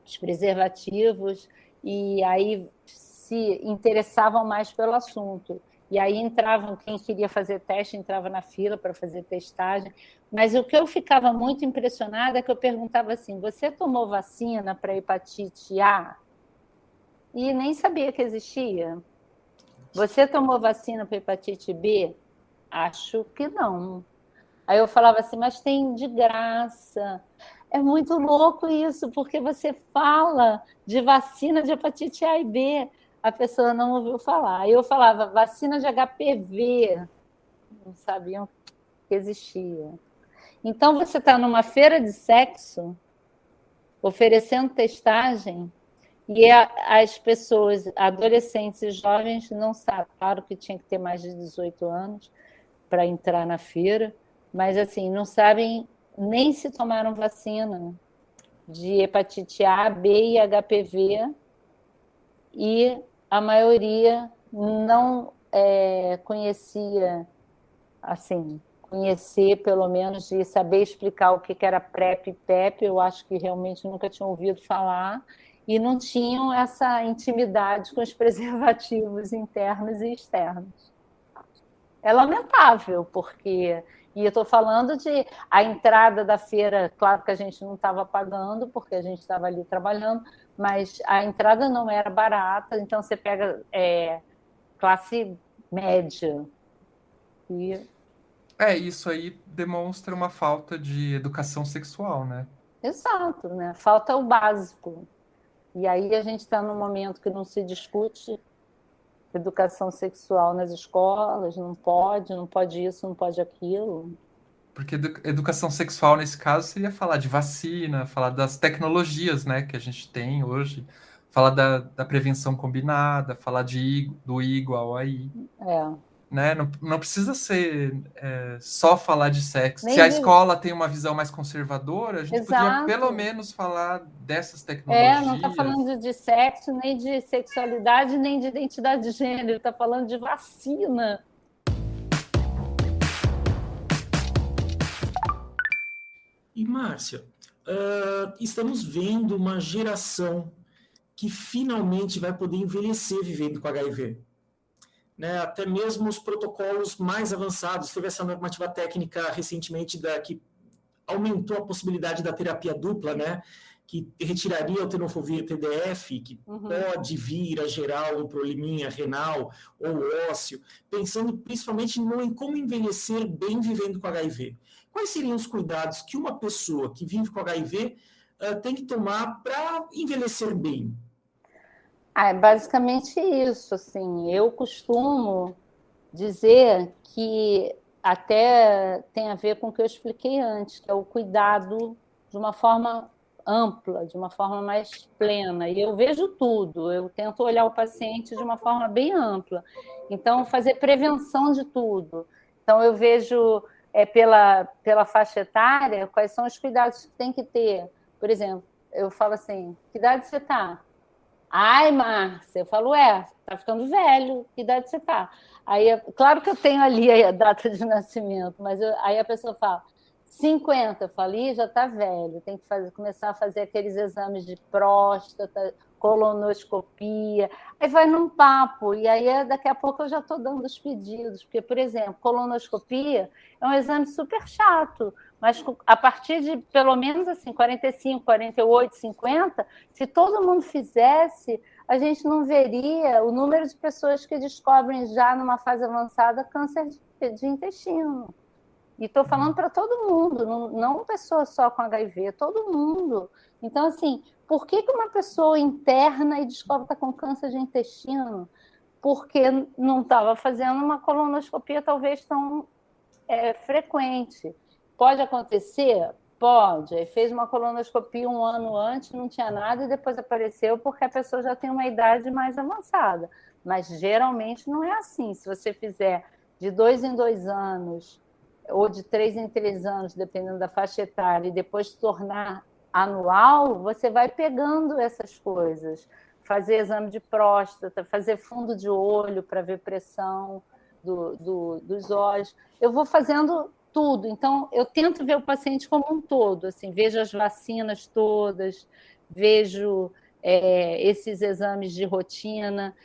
os preservativos e aí se interessavam mais pelo assunto. E aí entravam, quem queria fazer teste entrava na fila para fazer testagem. Mas o que eu ficava muito impressionada é que eu perguntava assim, você tomou vacina para hepatite A? E nem sabia que existia. Você tomou vacina para hepatite B? Acho que não. Aí eu falava assim, mas tem de graça. É muito louco isso, porque você fala de vacina de hepatite A e B, a pessoa não ouviu falar. Aí eu falava, vacina de HPV, não sabiam que existia. Então você está numa feira de sexo, oferecendo testagem, e as pessoas, adolescentes e jovens, não sabem. Claro que tinha que ter mais de 18 anos para entrar na feira, mas assim, não sabem nem se tomaram vacina de hepatite A, B e HPV, e a maioria não conhecia, assim, conhecer pelo menos, de saber explicar o que era PrEP e PEP, eu acho que realmente nunca tinham ouvido falar, e não tinham essa intimidade com os preservativos internos e externos. É lamentável, porque... E eu estou falando de a entrada da feira, claro que a gente não estava pagando, porque a gente estava ali trabalhando, mas a entrada não era barata, então você pega classe média. Isso aí demonstra uma falta de educação sexual, né? Exato, né? Falta o básico. E aí a gente está num momento que não se discute educação sexual nas escolas, não pode isso, não pode aquilo. Porque educação sexual, nesse caso, seria falar de vacina, falar das tecnologias, né, que a gente tem hoje, falar da prevenção combinada, falar do I igual a I. Né? Não precisa ser só falar de sexo. Se a escola tem uma visão mais conservadora, a gente podia pelo menos falar dessas tecnologias. Não está falando de sexo, nem de sexualidade, nem de identidade de gênero, está falando de vacina. E, Márcia, estamos vendo uma geração que finalmente vai poder envelhecer vivendo com HIV. Né, até mesmo os protocolos mais avançados. Teve essa normativa técnica recentemente que aumentou a possibilidade da terapia dupla, né, que retiraria a tenofovir TDF, que pode vir a gerar um probleminha renal ou ósseo, pensando principalmente em como envelhecer bem vivendo com HIV. Quais seriam os cuidados que uma pessoa que vive com HIV tem que tomar para envelhecer bem? É basicamente isso, assim, eu costumo dizer que até tem a ver com o que eu expliquei antes, que é o cuidado de uma forma ampla, de uma forma mais plena, e eu vejo tudo, eu tento olhar o paciente de uma forma bem ampla, então fazer prevenção de tudo, então eu vejo pela faixa etária, quais são os cuidados que tem que ter, por exemplo, eu falo assim, que idade você está? Ai, Márcia, eu falo, tá ficando velho, que idade você tá? Aí, claro que eu tenho ali a data de nascimento, mas aí a pessoa fala, 50, eu falo, já tá velho, tem que começar a fazer aqueles exames de próstata, colonoscopia, aí vai num papo, e aí daqui a pouco eu já estou dando os pedidos, porque, por exemplo, colonoscopia é um exame super chato, mas a partir de pelo menos assim, 45, 48, 50, se todo mundo fizesse, a gente não veria o número de pessoas que descobrem já numa fase avançada câncer de intestino. E estou falando para todo mundo, não pessoa só com HIV, todo mundo. Então, assim, por que uma pessoa interna e descobre que está com câncer de intestino? Porque não estava fazendo uma colonoscopia talvez tão frequente. Pode acontecer? Pode. Aí fez uma colonoscopia 1 ano antes, não tinha nada, e depois apareceu porque a pessoa já tem uma idade mais avançada. Mas geralmente não é assim. Se você fizer de 2 em 2 anos, ou de 3 em 3 anos, dependendo da faixa etária, e depois se tornar anual, você vai pegando essas coisas. Fazer exame de próstata, fazer fundo de olho para ver pressão dos olhos. Eu vou fazendo tudo. Então, eu tento ver o paciente como um todo. Assim, vejo as vacinas todas, vejo esses exames de rotina,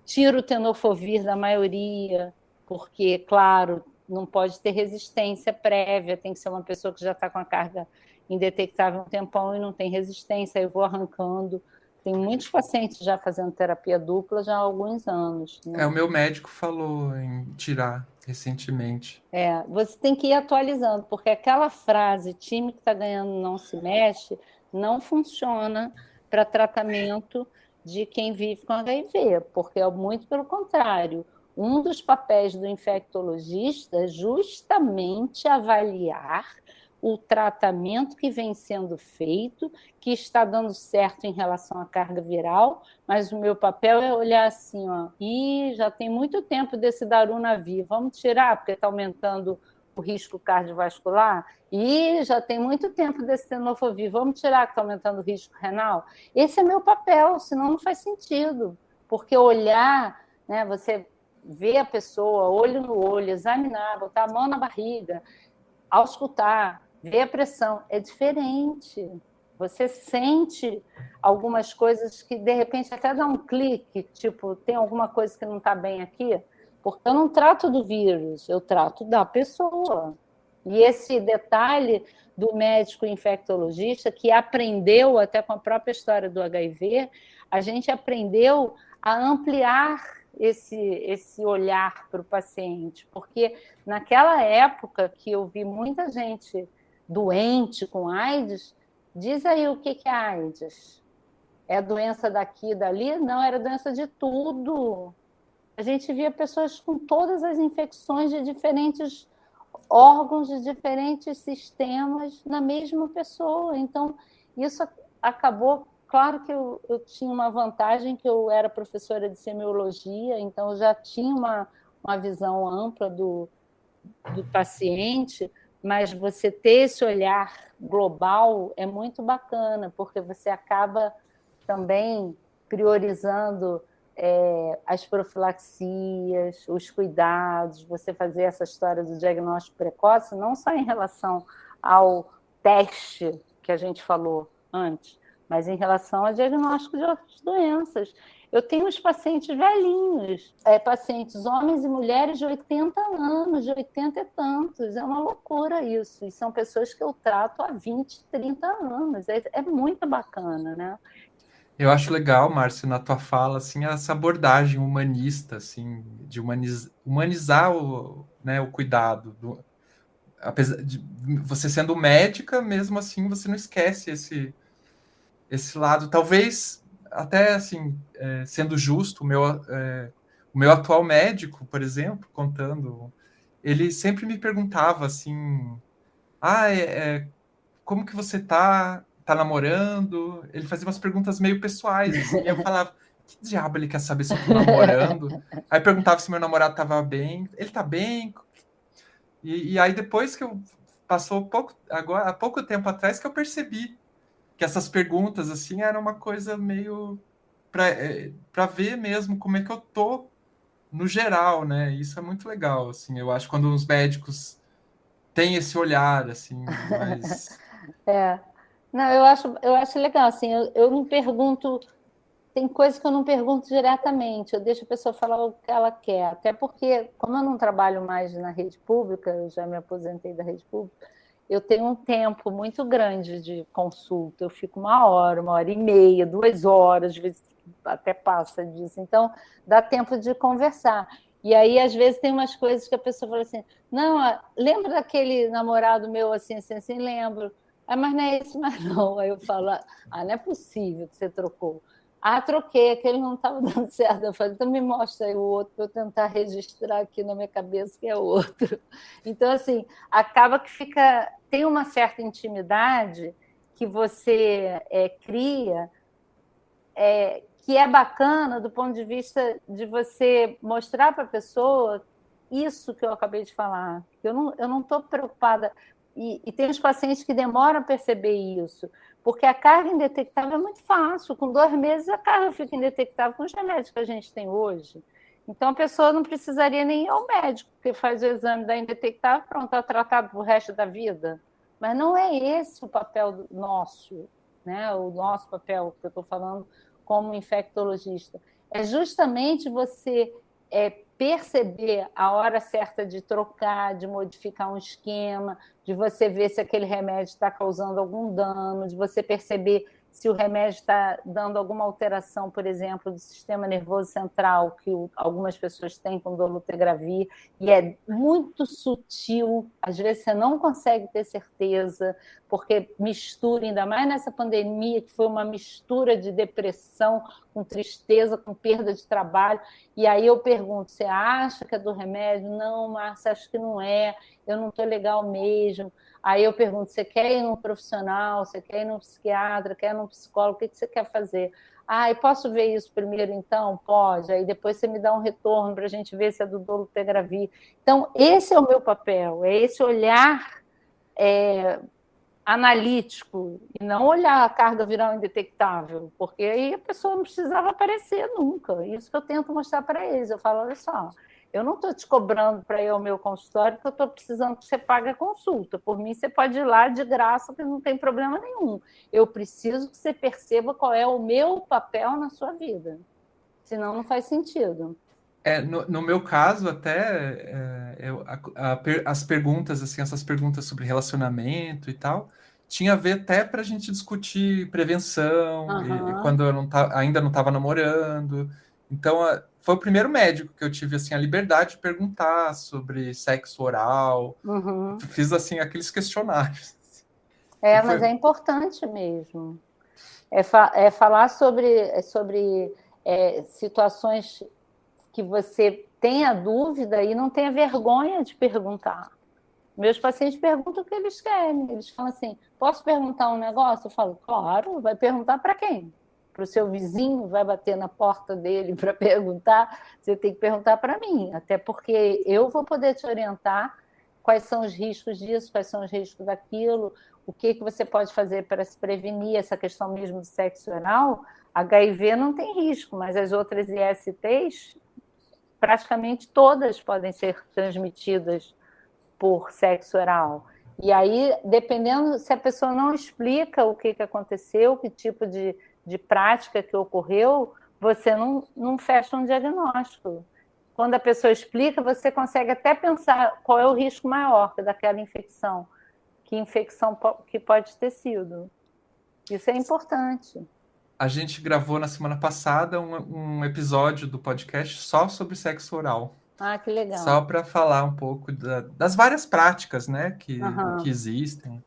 tiro o tenofovir da maioria, porque, claro, não pode ter resistência prévia, tem que ser uma pessoa que já está com a carga indetectável há um tempão e não tem resistência, aí eu vou arrancando. Tem muitos pacientes já fazendo terapia dupla já há alguns anos. Né? O meu médico falou em tirar recentemente. Você tem que ir atualizando, porque aquela frase, time que está ganhando não se mexe, não funciona para tratamento de quem vive com HIV, porque é muito pelo contrário. Um dos papéis do infectologista é justamente avaliar o tratamento que vem sendo feito, que está dando certo em relação à carga viral, mas o meu papel é olhar assim, já tem muito tempo desse darunavir, vamos tirar, porque está aumentando o risco cardiovascular, e já tem muito tempo desse tenofovir, vamos tirar, que está aumentando o risco renal. Esse é meu papel, senão não faz sentido, porque olhar, né, você vê a pessoa, olho no olho, examinar, botar a mão na barriga, auscultar, ver a pressão, é diferente. Você sente algumas coisas que, de repente, até dá um clique, tipo, tem alguma coisa que não está bem aqui, porque eu não trato do vírus, eu trato da pessoa. E esse detalhe do médico infectologista, que aprendeu, até com a própria história do HIV, a gente aprendeu a ampliar esse olhar para o paciente, porque naquela época que eu vi muita gente doente com AIDS, diz aí o que é AIDS. É doença daqui e dali? Não, era doença de tudo. A gente via pessoas com todas as infecções de diferentes órgãos, de diferentes sistemas na mesma pessoa. Então, isso acabou... Claro que eu tinha uma vantagem, que eu era professora de semiologia, então eu já tinha uma visão ampla do paciente, mas você ter esse olhar global é muito bacana, porque você acaba também priorizando as profilaxias, os cuidados, você fazer essa história do diagnóstico precoce, não só em relação ao teste que a gente falou antes, mas em relação ao diagnóstico de outras doenças. Eu tenho os pacientes velhinhos, pacientes homens e mulheres de 80 anos, de 80 e tantos. É uma loucura isso. E são pessoas que eu trato há 20, 30 anos. É muito bacana, né? Eu acho legal, Márcia, na tua fala, assim, essa abordagem humanista, assim, de humanizar o cuidado. Apesar de você sendo médica, mesmo assim, você não esquece esse lado. Talvez, até assim, sendo justo, o meu atual médico, por exemplo, contando, ele sempre me perguntava assim, como que você tá namorando? Ele fazia umas perguntas meio pessoais, assim, e eu falava, que diabo ele quer saber se eu tô namorando? Aí perguntava se meu namorado tava bem, ele tá bem? E aí depois que passou há pouco tempo atrás que eu percebi que essas perguntas, assim, eram uma coisa meio para ver mesmo como é que eu tô no geral, né? Isso é muito legal, assim, eu acho, quando os médicos têm esse olhar, assim, mais... Não, eu acho legal, assim, eu não pergunto, tem coisas que eu não pergunto diretamente, eu deixo a pessoa falar o que ela quer, até porque, como eu não trabalho mais na rede pública, eu já me aposentei da rede pública, eu tenho um tempo muito grande de consulta, eu fico 1 hora e meia, 2 horas, às vezes até passa disso, então dá tempo de conversar. E aí, às vezes, tem umas coisas que a pessoa fala assim, não, lembra daquele namorado meu assim, assim, assim, lembro. Mas não é esse mais não. Aí eu falo, não é possível que você trocou. troquei, aquele não estava dando certo. Eu falei, então me mostra aí o outro para eu tentar registrar aqui na minha cabeça que é outro. Então, assim, acaba que tem uma certa intimidade que você cria, que é bacana do ponto de vista de você mostrar para a pessoa isso que eu acabei de falar. Eu não estou preocupada. E tem os pacientes que demoram a perceber isso, porque a carga indetectável é muito fácil. Com 2 meses, a carga fica indetectável com os remédios que a gente tem hoje. Então, a pessoa não precisaria nem ir ao médico, porque faz o exame da indetectável, pronto, está tratado para o resto da vida. Mas não é esse o papel nosso, né? O nosso papel, que eu estou falando como infectologista. É justamente você perceber a hora certa de trocar, de modificar um esquema, de você ver se aquele remédio está causando algum dano, de você perceber se o remédio está dando alguma alteração, por exemplo, do sistema nervoso central, que algumas pessoas têm com dolutegravir, e é muito sutil, às vezes você não consegue ter certeza, porque mistura, ainda mais nessa pandemia, que foi uma mistura de depressão com tristeza, com perda de trabalho, e aí eu pergunto, você acha que é do remédio? Não, Márcia, acho que não é, eu não estou legal mesmo. Aí eu pergunto, você quer ir num profissional, você quer ir num psiquiatra, quer ir num psicólogo, o que você quer fazer? E posso ver isso primeiro então? Pode. Aí depois você me dá um retorno para a gente ver se é do dolutegravir. Então, esse é o meu papel, é esse olhar analítico, e não olhar a carga viral indetectável, porque aí a pessoa não precisava aparecer nunca. Isso que eu tento mostrar para eles. Eu falo, olha só, eu não estou te cobrando para ir ao meu consultório, porque eu estou precisando que você pague a consulta. Por mim, você pode ir lá de graça, porque não tem problema nenhum. Eu preciso que você perceba qual é o meu papel na sua vida. Senão, não faz sentido. No meu caso, até, as perguntas, assim, essas perguntas sobre relacionamento e tal, tinha a ver até para a gente discutir prevenção, e quando eu ainda não estava namorando. Então, foi o primeiro médico que eu tive, assim, a liberdade de perguntar sobre sexo oral. Fiz, assim, aqueles questionários. Mas é importante mesmo. Falar sobre situações que você tenha dúvida e não tenha vergonha de perguntar. Meus pacientes perguntam o que eles querem. Eles falam assim, posso perguntar um negócio? Eu falo, claro, vai perguntar para quem? Para o seu vizinho? Vai bater na porta dele para perguntar? Você tem que perguntar para mim, até porque eu vou poder te orientar quais são os riscos disso, quais são os riscos daquilo, o que você pode fazer para se prevenir essa questão mesmo do sexo oral. HIV não tem risco, mas as outras ISTs, praticamente todas podem ser transmitidas por sexo oral. E aí, dependendo, se a pessoa não explica o que aconteceu, que tipo de prática que ocorreu, você não fecha um diagnóstico. Quando a pessoa explica, você consegue até pensar qual é o risco maior daquela infecção, que infecção que pode ter sido. Isso é importante. A gente gravou na semana passada um episódio do podcast só sobre sexo oral. Que legal. Só para falar um pouco das várias práticas, né, que existem.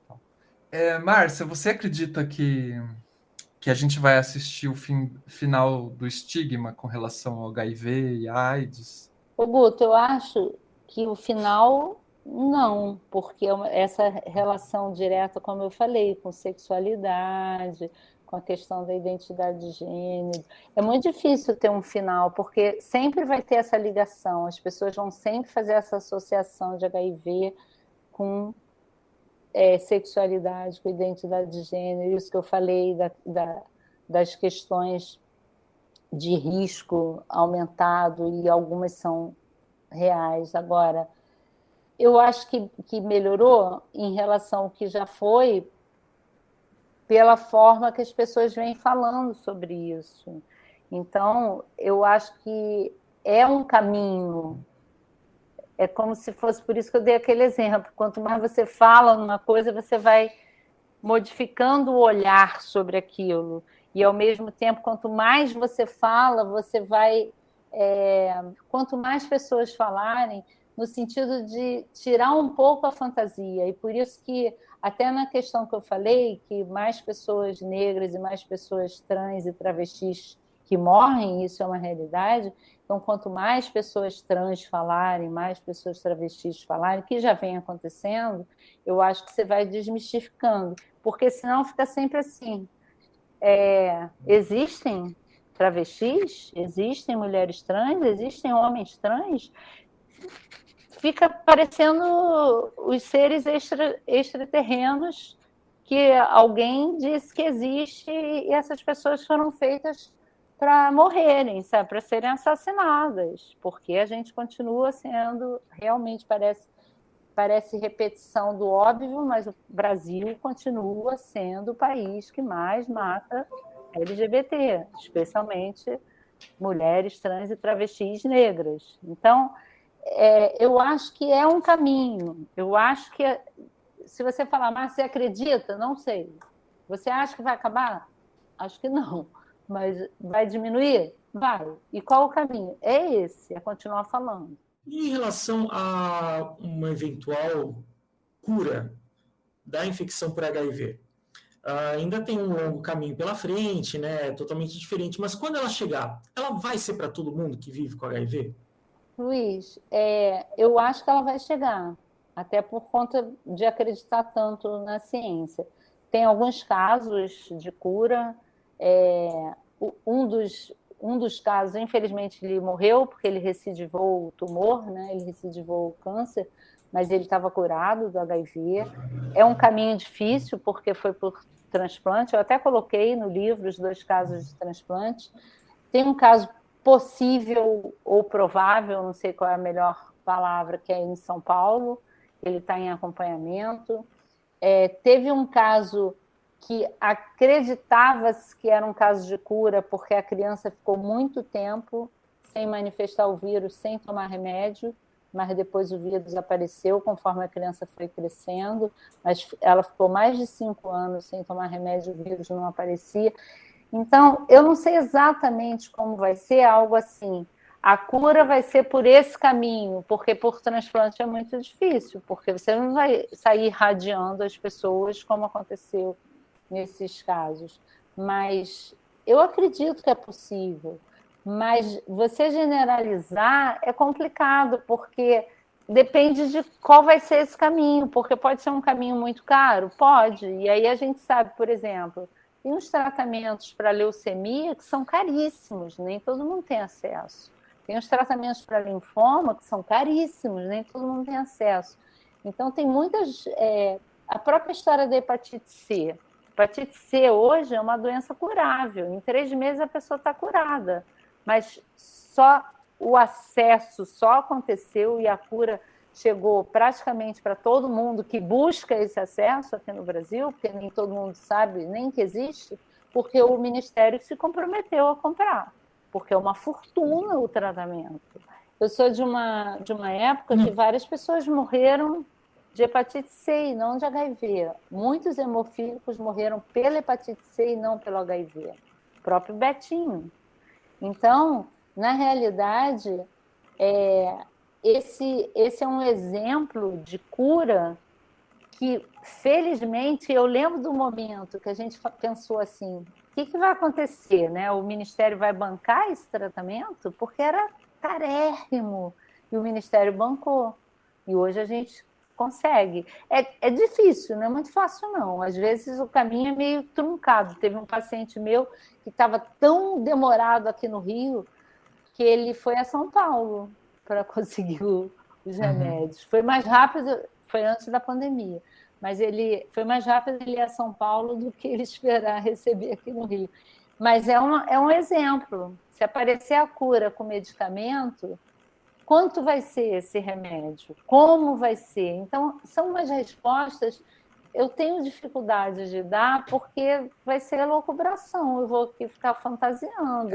Márcia, você acredita que a gente vai assistir o final do estigma com relação ao HIV e AIDS? Guto, eu acho que o final não, porque essa relação direta, como eu falei, com sexualidade, com a questão da identidade de gênero, é muito difícil ter um final, porque sempre vai ter essa ligação, as pessoas vão sempre fazer essa associação de HIV com sexualidade, com identidade de gênero, isso que eu falei das questões de risco aumentado, e algumas são reais. Agora, eu acho que melhorou em relação ao que já foi, pela forma que as pessoas vêm falando sobre isso. Então, eu acho que é um caminho. É como se fosse, por isso que eu dei aquele exemplo, quanto mais você fala numa coisa, você vai modificando o olhar sobre aquilo. E, ao mesmo tempo, quanto mais você fala, você vai... quanto mais pessoas falarem, no sentido de tirar um pouco a fantasia. E por isso que, até na questão que eu falei, que mais pessoas negras e mais pessoas trans e travestis que morrem, isso é uma realidade. Então, quanto mais pessoas trans falarem, mais pessoas travestis falarem, que já vem acontecendo, eu acho que você vai desmistificando, porque senão fica sempre assim. Existem travestis, existem mulheres trans, existem homens trans, fica parecendo os seres extraterrenos que alguém disse que existe e essas pessoas foram feitas para morrerem, sabe? Para serem assassinadas, porque a gente continua sendo, realmente parece repetição do óbvio, mas o Brasil continua sendo o país que mais mata LGBT, especialmente mulheres trans e travestis negras. Então, eu acho que é um caminho. Eu acho que, se você falar, mas você acredita? Não sei. Você acha que vai acabar? Acho que não. Mas vai diminuir? Vai. E qual o caminho? É esse, é continuar falando. E em relação a uma eventual cura da infecção por HIV? Ainda tem um longo caminho pela frente, né? Totalmente diferente. Mas quando ela chegar, ela vai ser para todo mundo que vive com HIV? Luiz, eu acho que ela vai chegar, até por conta de acreditar tanto na ciência. Tem alguns casos de cura. Um dos casos, infelizmente, ele morreu porque ele recidivou o tumor, né? Ele recidivou o câncer, mas ele estava curado do HIV. É um caminho difícil porque foi por transplante. Eu até coloquei no livro os 2 casos de transplante. Tem um caso possível ou provável, não sei qual é a melhor palavra, que é em São Paulo, ele está em acompanhamento. Teve um caso que acreditava-se que era um caso de cura, porque a criança ficou muito tempo sem manifestar o vírus, sem tomar remédio, mas depois o vírus apareceu conforme a criança foi crescendo, mas ela ficou mais de 5 anos sem tomar remédio, o vírus não aparecia. Então, eu não sei exatamente como vai ser, algo assim. A cura vai ser por esse caminho, porque por transplante é muito difícil, porque você não vai sair irradiando as pessoas como aconteceu nesses casos. Mas eu acredito que é possível. Mas você generalizar é complicado, porque depende de qual vai ser esse caminho, porque pode ser um caminho muito caro? Pode. E aí a gente sabe, por exemplo, tem uns tratamentos para leucemia que são caríssimos, nem todo mundo tem acesso. Tem os tratamentos para linfoma que são caríssimos, nem todo mundo tem acesso. Então, tem muitas... a própria história da hepatite C. Hepatite C hoje é uma doença curável. Em 3 meses a pessoa está curada. Mas só o acesso só aconteceu e a cura chegou praticamente para todo mundo que busca esse acesso aqui no Brasil, porque nem todo mundo sabe nem que existe, porque o Ministério se comprometeu a comprar, porque é uma fortuna o tratamento. Eu sou de uma época que várias pessoas morreram de hepatite C e não de HIV. Muitos hemofílicos morreram pela hepatite C e não pelo HIV. O próprio Betinho. Então, na realidade, esse é um exemplo de cura que, felizmente, eu lembro do momento que a gente pensou assim, o que vai acontecer? Né? O Ministério vai bancar esse tratamento? Porque era carérrimo, e o Ministério bancou. E hoje a gente consegue. É difícil, não é muito fácil, não. Às vezes o caminho é meio truncado. Teve um paciente meu que estava tão demorado aqui no Rio que ele foi a São Paulo para conseguir os remédios. Foi mais rápido, foi antes da pandemia, mas ele foi mais rápido ele ir a São Paulo do que ele esperar receber aqui no Rio. Mas é um exemplo. Se aparecer a cura com medicamento, quanto vai ser esse remédio? Como vai ser? Então, são umas respostas eu tenho dificuldade de dar porque vai ser loucubração, eu vou aqui ficar fantasiando.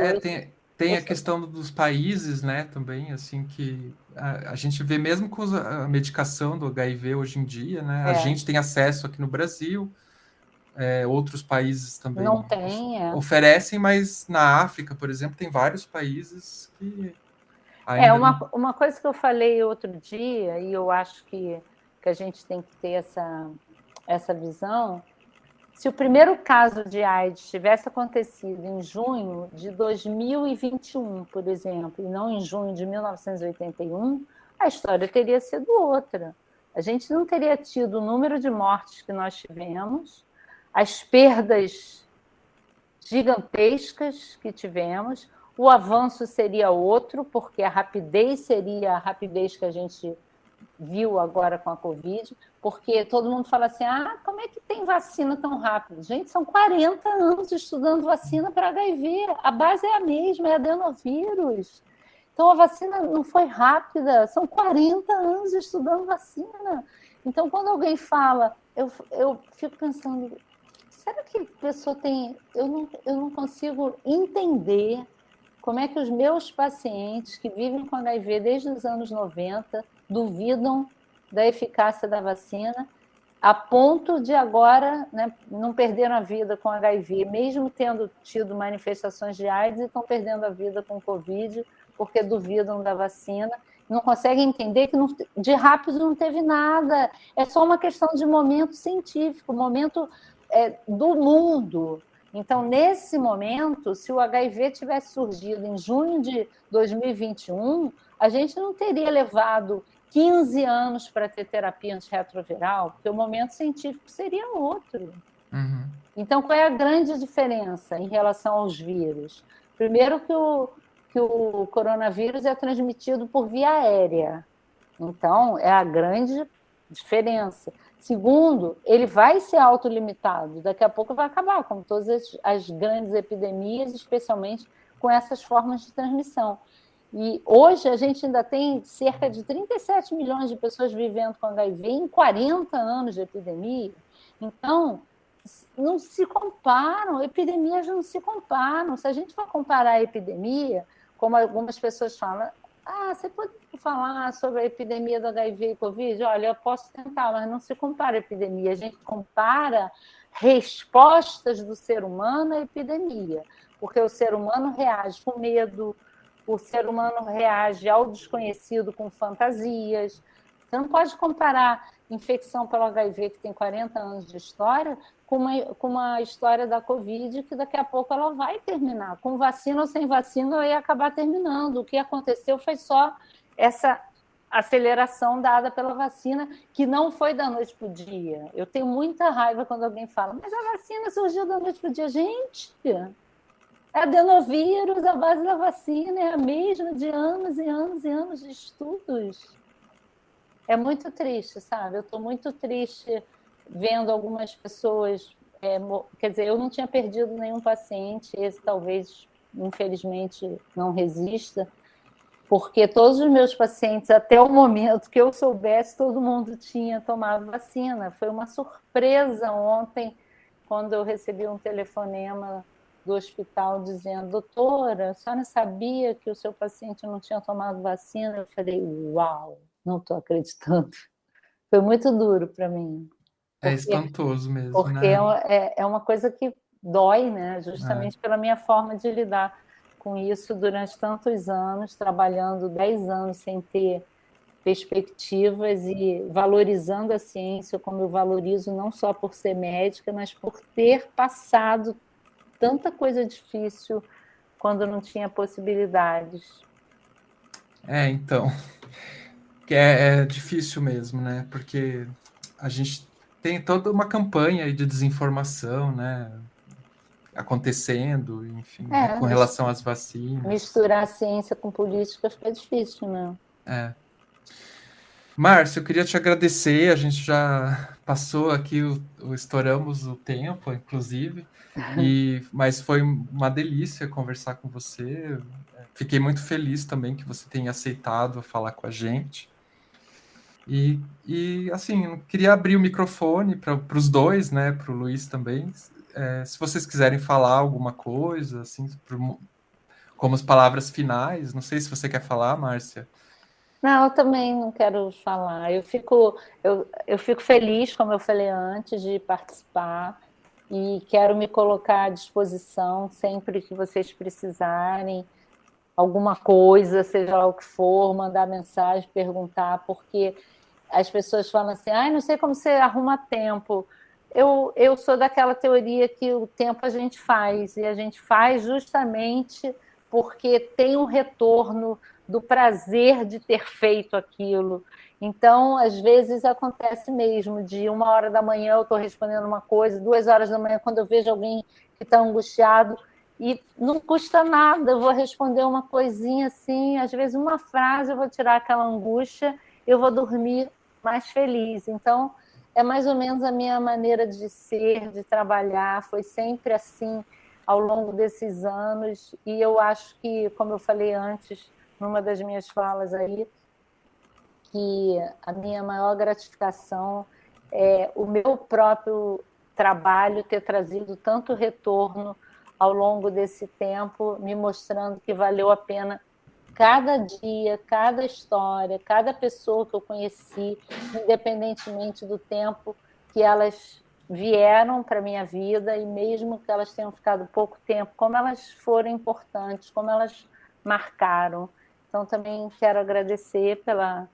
Tem a questão dos países, né, também, assim, que a gente vê mesmo com a medicação do HIV hoje em dia, né, a gente tem acesso aqui no Brasil, outros países também não tem, oferecem, mas na África, por exemplo, tem vários países que ainda uma coisa que eu falei outro dia, e eu acho que a gente tem que ter essa visão, Se o primeiro caso de AIDS tivesse acontecido em junho de 2021, por exemplo, e não em junho de 1981, a história teria sido outra. A gente não teria tido o número de mortes que nós tivemos, as perdas gigantescas que tivemos, o avanço seria outro, porque a rapidez seria a rapidez que a gente viu agora com a Covid, porque todo mundo fala assim, como é que tem vacina tão rápido? Gente, são 40 anos estudando vacina para HIV, a base é a mesma, é adenovírus. Então, a vacina não foi rápida, são 40 anos estudando vacina. Então, quando alguém fala, eu fico pensando, será que a pessoa tem... Eu não consigo entender como é que os meus pacientes que vivem com HIV desde os anos 90 duvidam da eficácia da vacina, a ponto de agora, né, não perderam a vida com HIV, mesmo tendo tido manifestações de AIDS, e estão perdendo a vida com Covid, porque duvidam da vacina, não conseguem entender que de rápido não teve nada, é só uma questão de momento científico, momento do mundo. Então, nesse momento, se o HIV tivesse surgido em junho de 2021, a gente não teria levado 15 anos para ter terapia antirretroviral, porque o momento científico seria outro. Uhum. Então, qual é a grande diferença em relação aos vírus? Primeiro que o coronavírus é transmitido por via aérea. Então, é a grande diferença. Segundo, ele vai ser autolimitado. Daqui a pouco vai acabar, como todas as grandes epidemias, especialmente com essas formas de transmissão. E hoje a gente ainda tem cerca de 37 milhões de pessoas vivendo com HIV em 40 anos de epidemia. Então, não se comparam, epidemias não se comparam. Se a gente for comparar a epidemia, como algumas pessoas falam, você pode falar sobre a epidemia do HIV e Covid? Olha, eu posso tentar, mas não se compara a epidemia. A gente compara respostas do ser humano à epidemia, porque o ser humano reage com medo, o ser humano reage ao desconhecido com fantasias. Você não pode comparar infecção pelo HIV, que tem 40 anos de história, com uma história da Covid, que daqui a pouco ela vai terminar. Com vacina ou sem vacina, ela ia acabar terminando. O que aconteceu foi só essa aceleração dada pela vacina, que não foi da noite para o dia. Eu tenho muita raiva quando alguém fala, mas a vacina surgiu da noite para o dia. Gente, adenovírus, a base da vacina é a mesma de anos e anos e anos de estudos. É muito triste, sabe? Eu estou muito triste vendo algumas pessoas... quer dizer, eu não tinha perdido nenhum paciente, esse talvez, infelizmente, não resista, porque todos os meus pacientes, até o momento que eu soubesse, todo mundo tinha tomado vacina. Foi uma surpresa ontem, quando eu recebi um telefonema do hospital dizendo, doutora, a senhora sabia que o seu paciente não tinha tomado vacina? Eu falei, uau, não estou acreditando. Foi muito duro para mim. É espantoso mesmo, porque né? É uma coisa que dói, né? Justamente pela minha forma de lidar com isso durante tantos anos, trabalhando 10 anos sem ter perspectivas e valorizando a ciência como eu valorizo, não só por ser médica, mas por ter passado tanta coisa difícil quando não tinha possibilidades. Então, que é difícil mesmo, né? Porque a gente tem toda uma campanha aí de desinformação, né? Acontecendo, enfim, com relação às vacinas. Misturar a ciência com política fica difícil, né? Márcia, eu queria te agradecer, a gente já passou aqui, estouramos o tempo, inclusive, mas foi uma delícia conversar com você. Fiquei muito feliz também que você tenha aceitado falar com a gente. E assim, eu queria abrir o microfone para os dois, né, para o Luiz também. Se vocês quiserem falar alguma coisa, assim, como as palavras finais, não sei se você quer falar, Márcia. Não, eu também não quero falar. Eu fico feliz, como eu falei antes, de participar e quero me colocar à disposição sempre que vocês precisarem, alguma coisa, seja lá o que for, mandar mensagem, perguntar, porque as pessoas falam assim, não sei como você arruma tempo. eu sou daquela teoria que o tempo a gente faz, e a gente faz justamente porque tem um retorno do prazer de ter feito aquilo. Então, às vezes acontece mesmo, de 1h da manhã eu estou respondendo uma coisa, 2h da manhã, quando eu vejo alguém que está angustiado, e não custa nada, eu vou responder uma coisinha assim, às vezes uma frase, eu vou tirar aquela angústia, eu vou dormir mais feliz. Então, é mais ou menos a minha maneira de ser, de trabalhar, foi sempre assim ao longo desses anos, e eu acho que, como eu falei antes, numa das minhas falas aí, que a minha maior gratificação é o meu próprio trabalho ter trazido tanto retorno ao longo desse tempo, me mostrando que valeu a pena cada dia, cada história, cada pessoa que eu conheci, independentemente do tempo que elas vieram para a minha vida, e mesmo que elas tenham ficado pouco tempo, como elas foram importantes, como elas marcaram. Então, também quero agradecer pela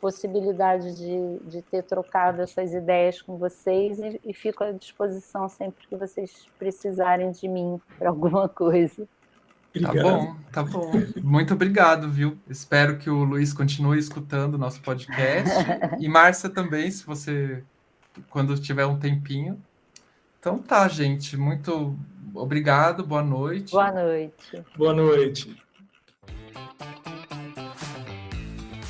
possibilidade de ter trocado essas ideias com vocês, e fico à disposição sempre que vocês precisarem de mim para alguma coisa. Obrigado. Tá bom. Muito obrigado, viu? Espero que o Luiz continue escutando o nosso podcast. E Márcia também, se você, quando tiver um tempinho. Então tá, gente. Muito obrigado. Boa noite. Boa noite. Boa noite.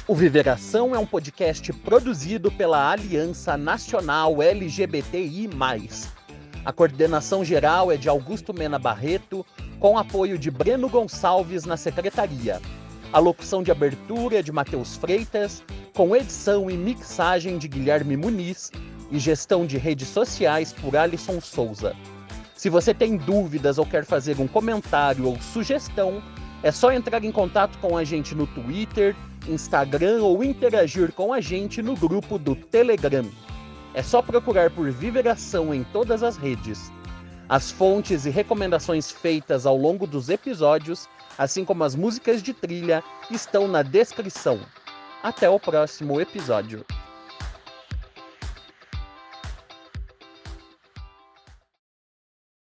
O Viveração é um podcast produzido pela Aliança Nacional LGBTI+. A coordenação geral é de Augusto Mena Barreto, com apoio de Breno Gonçalves na secretaria. A locução de abertura é de Matheus Freitas, com edição e mixagem de Guilherme Muniz e gestão de redes sociais por Alisson Souza. Se você tem dúvidas ou quer fazer um comentário ou sugestão, é só entrar em contato com a gente no Twitter, Instagram ou interagir com a gente no grupo do Telegram. É só procurar por Viveração em todas as redes. As fontes e recomendações feitas ao longo dos episódios, assim como as músicas de trilha, estão na descrição. Até o próximo episódio.